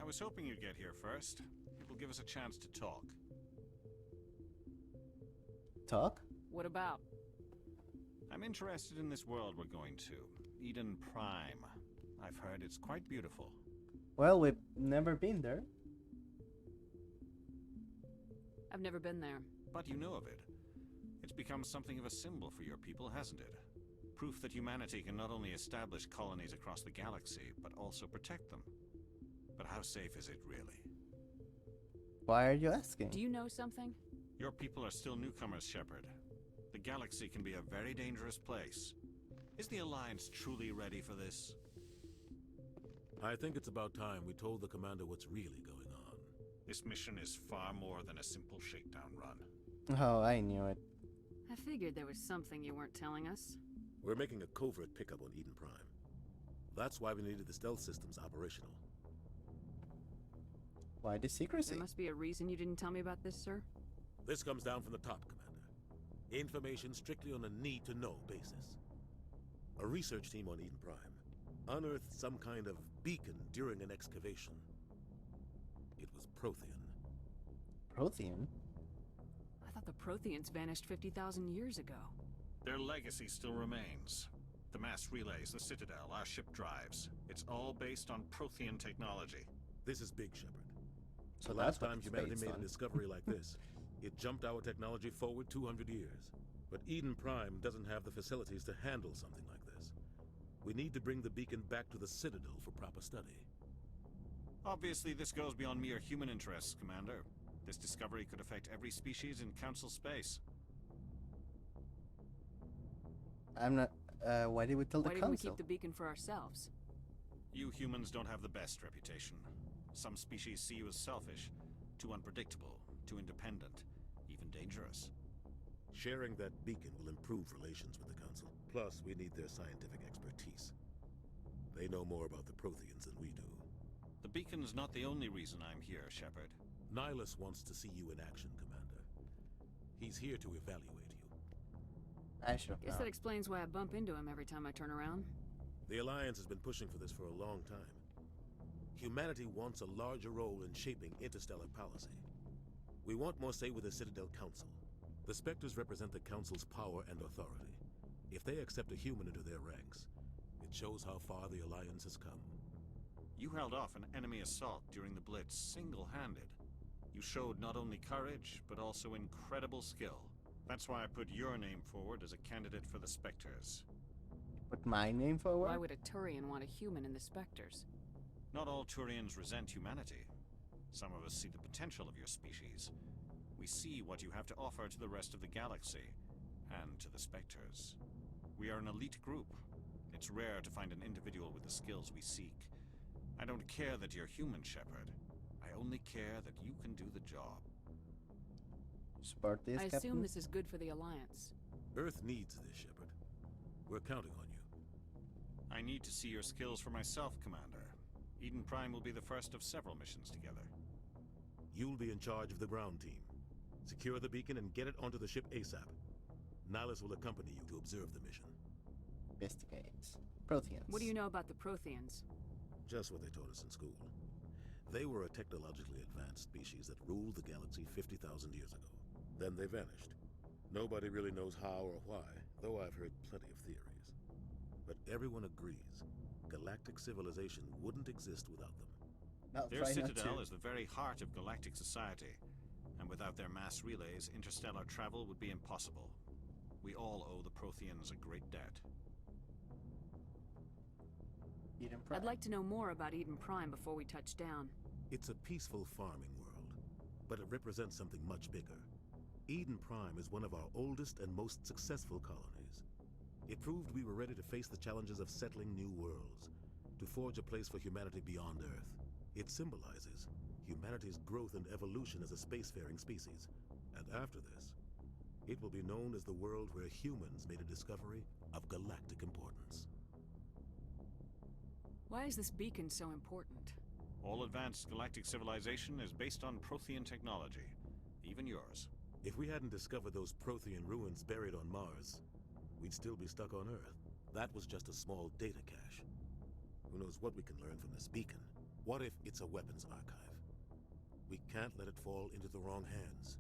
I was hoping you'd get here first. It will give us a chance to talk.
Talk?
What about?
I'm interested in this world we're going to. Eden Prime. I've heard it's quite beautiful.
Well, we've never been there.
I've never been there.
But you know of it. It's become something of a symbol for your people, hasn't it? Proof that humanity can not only establish colonies across the galaxy, but also protect them. But how safe is it really?
Why are you asking?
Do you know something?
Your people are still newcomers, Shepard. The galaxy can be a very dangerous place. Is the Alliance truly ready for this?
I think it's about time we told the commander what's really going on.
This mission is far more than a simple shakedown run.
Oh, I knew it.
I figured there was something you weren't telling us.
We're making a covert pickup on Eden Prime. That's why we needed the stealth systems operational.
Why the secrecy?
There must be a reason you didn't tell me about this, sir.
This comes down from the top, Commander. Information strictly on a need-to-know basis. A research team on Eden Prime unearthed some kind of beacon during an excavation. It was Prothean.
Prothean?
I thought the Protheans vanished 50,000 years ago.
Their legacy still remains. The mass relays, the Citadel, our ship drives. It's all based on Prothean technology.
This is big, Shepard.
So
the last time humanity made a discovery like this, it jumped our technology forward 200 years. But Eden Prime doesn't have the facilities to handle something like this. We need to bring the beacon back to the Citadel for proper study.
Obviously, this goes beyond mere human interests, Commander. This discovery could affect every species in Council space.
I'm not... why did we tell the
Council? Why didn't we keep the beacon for ourselves?
You humans don't have the best reputation. Some species see you as selfish, too unpredictable, too independent, even dangerous.
Sharing that beacon will improve relations with the Council. Plus, we need their scientific expertise. They know more about the Protheans than we do.
The beacon's not the only reason I'm here, Shepard.
Nihilus wants to see you in action, Commander. He's here to evaluate you.
I sure.
Guess that explains why I bump into him every time I turn around.
The Alliance has been pushing for this for a long time. Humanity wants a larger role in shaping interstellar policy. We want more say with the Citadel Council. The Spectres represent the Council's power and authority. If they accept a human into their ranks, it shows how far the Alliance has come.
You held off an enemy assault during the Blitz single-handed. You showed not only courage, but also incredible skill. That's why I put your name forward as a candidate for the Spectres.
Put my name forward?
Why would a Turian want a human in the Spectres?
Not all Turians resent humanity. Some of us see the potential of your species. We see what you have to offer to the rest of the galaxy, and to the Spectres. We are an elite group. It's rare to find an individual with the skills we seek. I don't care that you're human, Shepard. I only care that you can do the job.
Support this,
I assume
Captain?
this is good for the Alliance.
Earth needs this, Shepard. We're counting on you.
I need to see your skills for myself, Commander. Eden Prime will be the first of several missions together.
You'll be in charge of the ground team. Secure the beacon and get it onto the ship ASAP. Nihilus will accompany you to observe the mission.
Investigate. Protheans.
What do you know about the Protheans?
Just what they taught us in school. They were a technologically advanced species that ruled the galaxy 50,000 years ago. Then they vanished. Nobody really knows how or why, though I've heard plenty of theories. But everyone agrees, galactic civilization wouldn't exist without them.
Their citadel is the very heart of galactic society, and without their mass relays, interstellar travel would be impossible. We all owe the Protheans a great debt.
Eden Prime.
I'd like to know more about Eden Prime before we touch down.
It's a peaceful farming world, but it represents something much bigger. Eden Prime is one of our oldest and most successful colonies. It proved we were ready to face the challenges of settling new worlds, to forge a place for humanity beyond Earth. It symbolizes humanity's growth and evolution as a spacefaring species. And after this, it will be known as the world where humans made a discovery of galactic importance.
Why is this beacon so important?
All advanced galactic civilization is based on Prothean technology, even yours.
If we hadn't discovered those Prothean ruins buried on Mars, we'd still be stuck on Earth. That was just a small data cache. Who knows what we can learn from this beacon? What if it's a weapons archive? We can't let it fall into the wrong hands.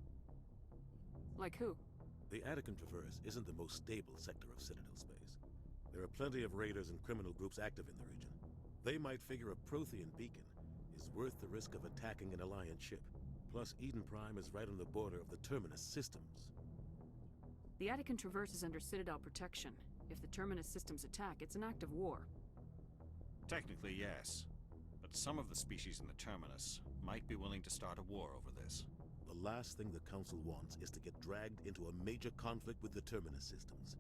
Like who?
The Attican Traverse isn't the most stable sector of Citadel space. There are plenty of raiders and criminal groups active in the region. They might figure a Prothean beacon is worth the risk of attacking an Alliance ship. Plus, Eden Prime is right on the border of the Terminus systems.
The Attican Traverse is under Citadel protection. If the Terminus systems attack, it's an act of war.
Technically, yes. But some of the species in the Terminus might be willing to start a war over this.
The last thing the Council wants is to get dragged into a major conflict with the Terminus systems.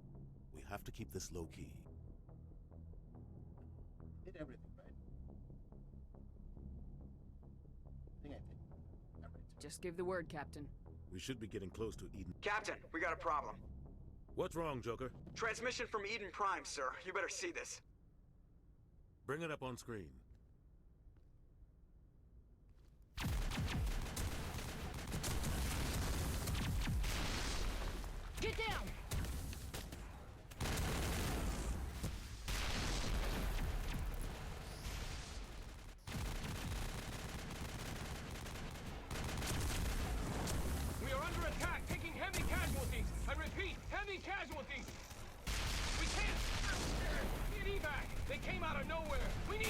We have to keep this low-key.
Did everything, right? I think.
Just give the word, Captain.
We should be getting close to Eden.
Captain, we got a problem.
What's wrong, Joker?
Transmission from Eden Prime, sir. You better see this.
Bring it up on screen.
Get down!
We are under attack, taking heavy casualties. I repeat, heavy casualties. We can't get evac. They came out of nowhere. We need.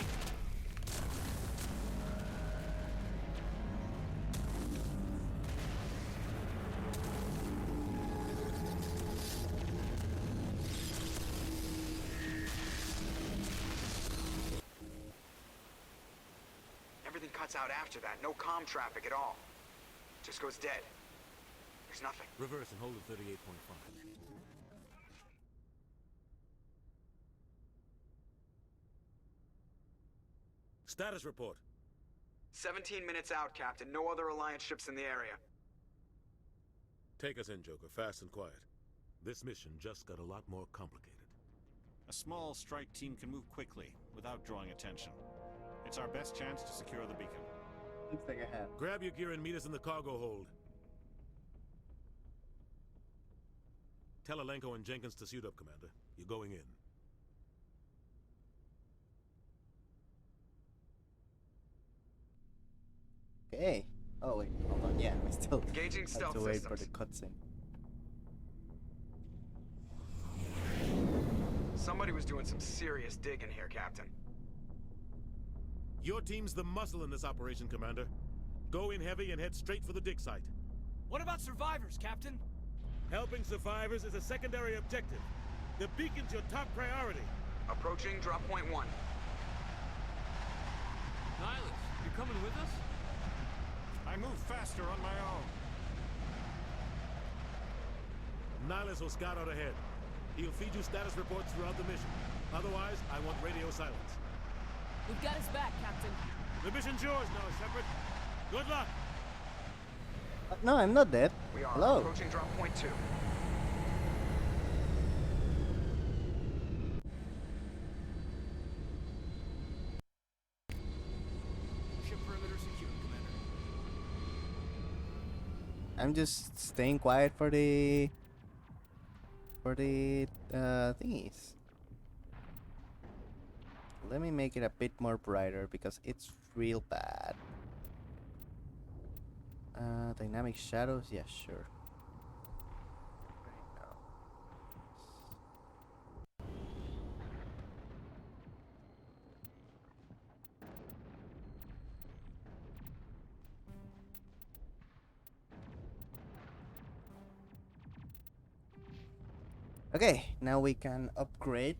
Everything cuts out after that. No comm traffic at all. Just goes dead. There's nothing.
Reverse and hold at 38.5. Status report.
17 minutes out, Captain. No other Alliance ships in the area.
Take us in, Joker, fast and quiet. This mission just got a lot more complicated.
A small strike team can move quickly, without drawing attention. It's our best chance to secure the beacon.
Looks like I have.
Grab your gear and meet us in the cargo hold. Tell Alenko and Jenkins to suit up, Commander. You're going in.
Okay. Oh wait, hold on. Yeah, we still
Engaging
have
stealth
to wait for the
systems.
cutscene.
Somebody was doing some serious digging here, Captain.
Your team's the muscle in this operation, Commander. Go in heavy and head straight for the dig site.
What about survivors, Captain?
Helping survivors is a secondary objective. The beacon's your top priority.
Approaching drop point 1.
Nihilus, you coming with us?
I move faster on my own.
Nihilus will scout out ahead. He'll feed you status reports throughout the mission. Otherwise, I want radio silence.
We've got his back, Captain.
The mission's yours now, Shepard. Good luck.
No, I'm not dead.
We are
Hello.
approaching drop point 2.
Ship perimeter secure, Commander.
I'm just staying quiet for the thingies. Let me make it a bit more brighter because it's real bad. Dynamic shadows, yeah, sure. Right now. Okay, now we can upgrade.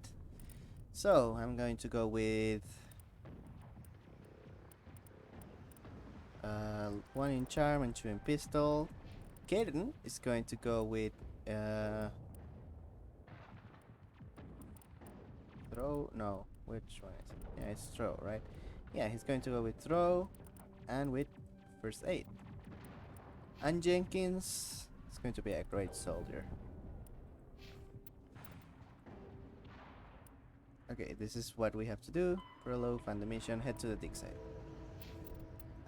So I'm going to go with 1 in charm and 2 in pistol. Kaden is going to go with throw. No, which one is it? Yeah, it's throw, right? Yeah, he's going to go with throw and with first aid. And Jenkins is going to be a great soldier. Okay, this is what we have to do. Prologue, find the mission, head to the dig site.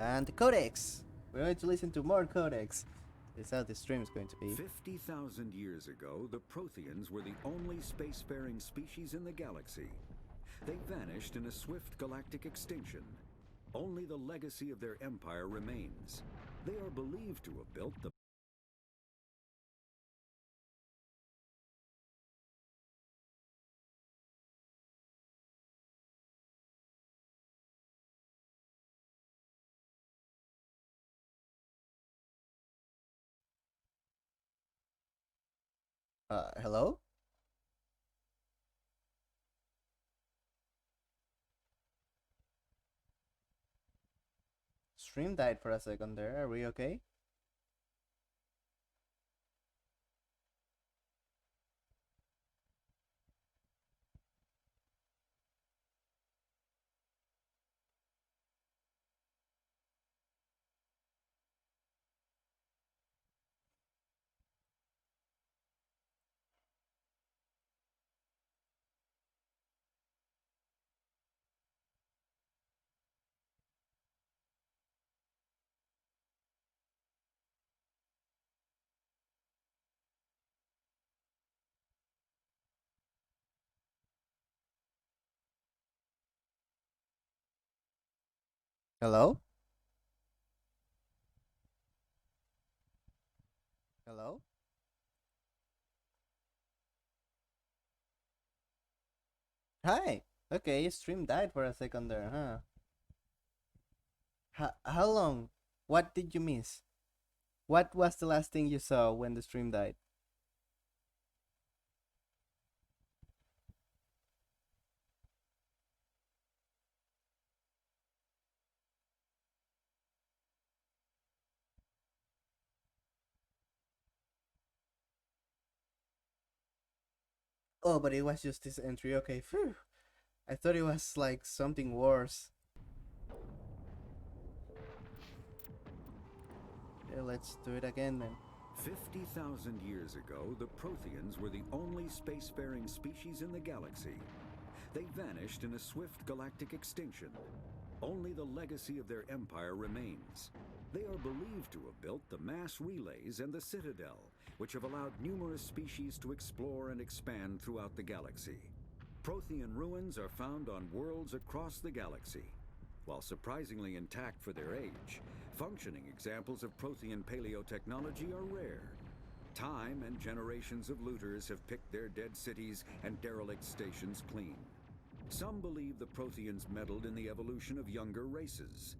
And the codex! We're going to listen to more codex. This is how the stream is going to be.
50,000 years ago, the Protheans were the only spacefaring species in the galaxy. They vanished in a swift galactic extinction. Only the legacy of their empire remains. They are believed to have built the
Hello? Stream died for a second there. Are we okay? Hello? Hello? Hi! Okay, stream died for a second there, huh? How long? What did you miss? What was the last thing you saw when the stream died? Oh, but it was just this entry. Okay, phew. I thought it was like something worse. Yeah, let's do it again then.
50,000 years ago, the Protheans were the only spacefaring species in the galaxy. They vanished in a swift galactic extinction. Only the legacy of their empire remains. They are believed to have built the mass relays and the Citadel, which have allowed numerous species to explore and expand throughout the galaxy. Prothean ruins are found on worlds across the galaxy. While surprisingly intact for their age, functioning examples of Prothean paleotechnology are rare. Time and generations of looters have picked their dead cities and derelict stations clean. Some believe the Protheans meddled in the evolution of younger races.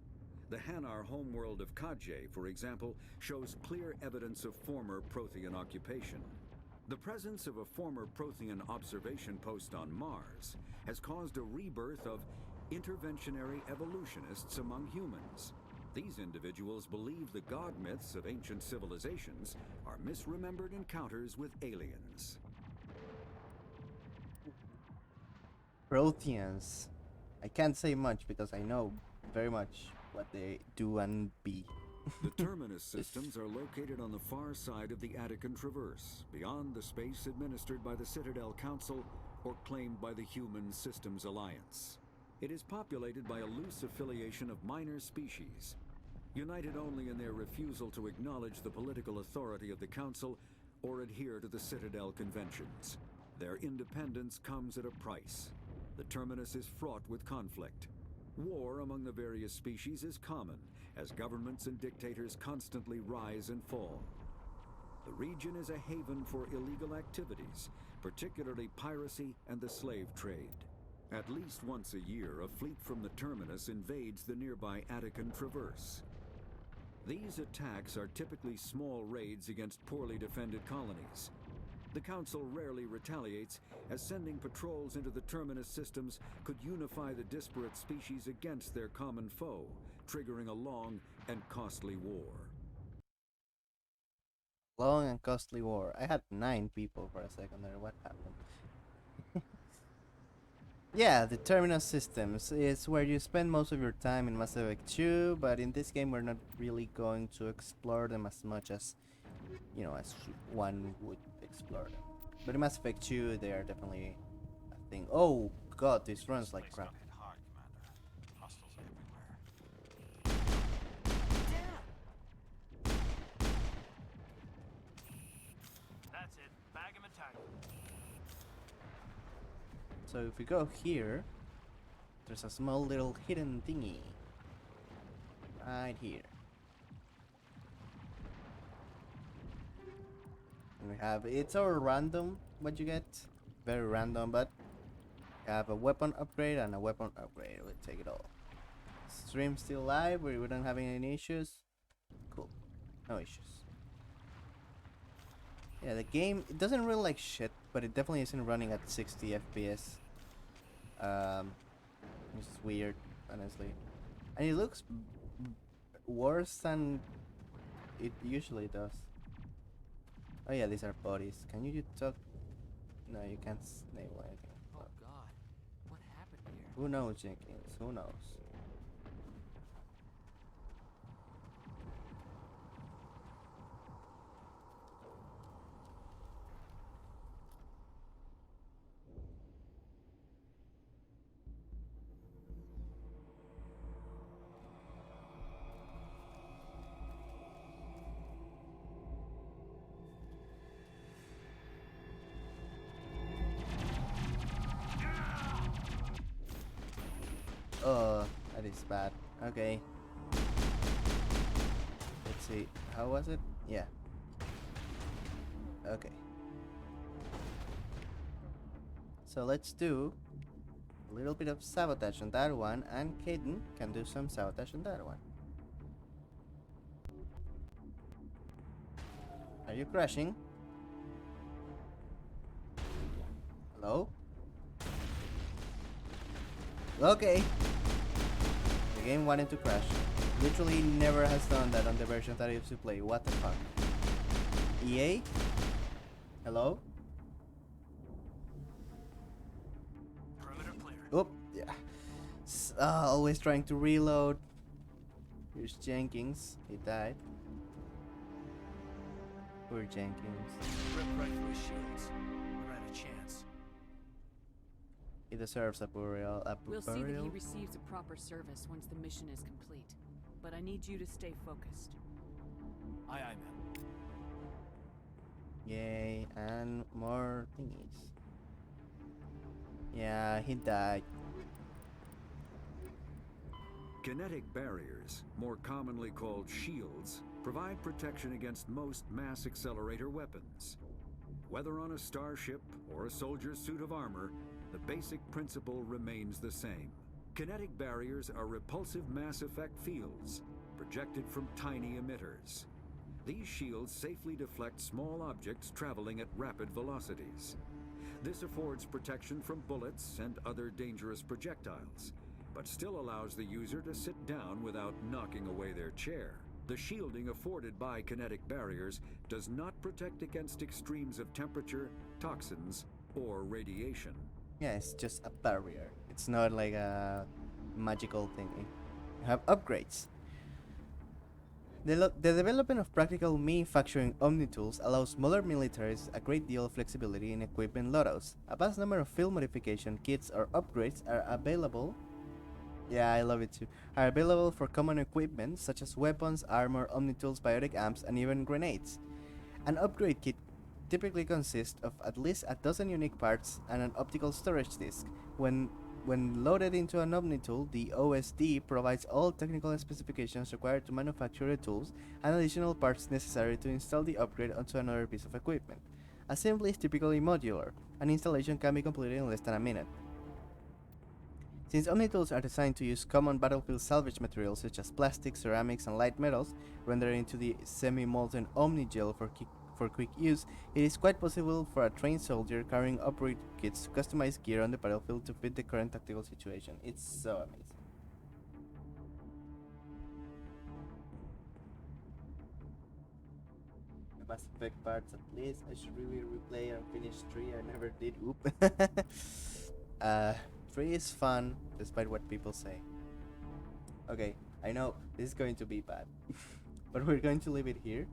The Hanar homeworld of Kaje, for example, shows clear evidence of former Prothean occupation. The presence of a former Prothean observation post on Mars has caused a rebirth of interventionary evolutionists among humans. These individuals believe the god myths of ancient civilizations are misremembered encounters with aliens.
Proteans. I can't say much because I know very much what they do and be.
The Terminus systems are located on the far side of the Attican Traverse, beyond the space administered by the Citadel Council or claimed by the Human Systems Alliance. It is populated by a loose affiliation of minor species, united only in their refusal to acknowledge the political authority of the Council or adhere to the Citadel Conventions. Their independence comes at a price. The Terminus is fraught with conflict. War among the various species is common, as governments and dictators constantly rise and fall. The region is a haven for illegal activities, particularly piracy and the slave trade. At least once a year, a fleet from the Terminus invades the nearby Attican Traverse. These attacks are typically small raids against poorly defended colonies. The Council rarely retaliates, as sending patrols into the Terminus systems could unify the disparate species against their common foe, triggering a long and costly war.
Long and costly war. I had 9 people for a second there. What happened? Yeah, the Terminus systems is where you spend most of your time in Mass Effect 2, but in this game we're not really going to explore them as much as, you know, as one would explore them. But in Mass Effect 2 they are definitely a thing. Oh god, this runs like crap.
That's it. Bag him and tag him.
So if we go here, there's a small little hidden thingy right here. And we have, it's all random what you get, very random, but we have a weapon upgrade and a weapon upgrade. We'll take it all. Stream still live, we don't have any issues. Cool, no issues. Yeah, the game, it doesn't really like shit, but it definitely isn't running at 60 FPS. Which is weird, honestly. And it looks worse than it usually does. Oh yeah, these are bodies. Can you talk? No, you can't name anything.
Oh god, what happened here?
Who knows, Jenkins? Who knows? Oh, that is bad. Okay. Let's see. How was it? Yeah. Okay. So let's do a little bit of sabotage on that one, and Caden can do some sabotage on that one. Are you crashing? Hello? Okay. The game wanted to crash. Literally never has done that on the version that I used to play. What the fuck? EA? Hello?
Perimeter clear.
Oop, yeah. Always trying to reload. Here's Jenkins. He died. Poor Jenkins.
Ripped right through his shields. Never had a chance.
He deserves a burial.
We'll see that he receives a proper service once the mission is complete. But I need you to stay focused.
Aye, aye, ma'am.
Yay, and more thingies. Yeah, he died.
Kinetic barriers, more commonly called shields, provide protection against most mass accelerator weapons. Whether on a starship or a soldier's suit of armor, the basic principle remains the same. Kinetic barriers are repulsive mass effect fields, projected from tiny emitters. These shields safely deflect small objects traveling at rapid velocities. This affords protection from bullets and other dangerous projectiles, but still allows the user to sit down without knocking away their chair. The shielding afforded by kinetic barriers does not protect against extremes of temperature, toxins, or radiation.
Yeah, it's just a barrier. It's not like a magical thingy. You have upgrades. The development of practical manufacturing omnitools allows smaller militaries a great deal of flexibility in equipment loadouts. A vast number of field modification kits or upgrades are available. Yeah, I love it too. Are available for common equipment such as weapons, armor, omnitools, biotic amps, and even grenades. An upgrade kit typically consists of at least a dozen unique parts and an optical storage disk. When loaded into an omnitool, the OSD provides all technical specifications required to manufacture the tools and additional parts necessary to install the upgrade onto another piece of equipment. Assembly is typically modular, and installation can be completed in less than a minute. Since omnitools are designed to use common battlefield salvage materials such as plastic, ceramics, and light metals, rendered into the semi-molten omnigel for quick use, it is quite possible for a trained soldier carrying upgrade kits to customize gear on the battlefield to fit the current tactical situation. It's so amazing. The Mass Effect parts at least. I should really replay and finish 3. I never did. Oop. 3 is fun, despite what people say. Okay, I know this is going to be bad, but we're going to leave it here.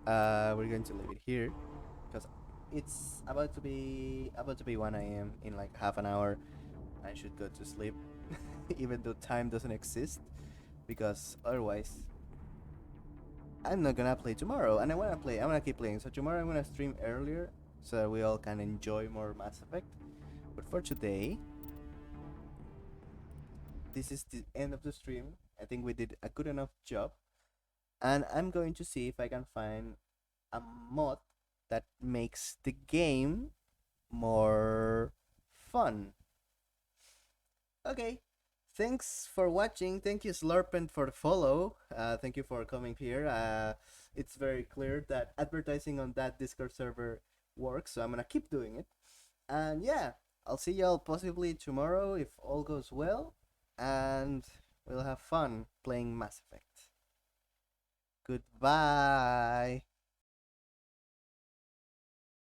Because it's about to be 1 a.m. in like half an hour. I should go to sleep, even though time doesn't exist, because otherwise I'm not gonna play tomorrow, and I wanna keep playing. So tomorrow I'm gonna stream earlier so that we all can enjoy more Mass Effect. But for today, this is the end of the stream. I think we did a good enough job, and I'm going to see if I can find a mod that makes the game more fun. Okay, thanks for watching. Thank you, Slurpent, for the follow. Thank you for coming here. It's very clear that advertising on that Discord server works, so I'm gonna keep doing it. And yeah, I'll see y'all possibly tomorrow if all goes well, and we'll have fun playing Mass Effect. Goodbye.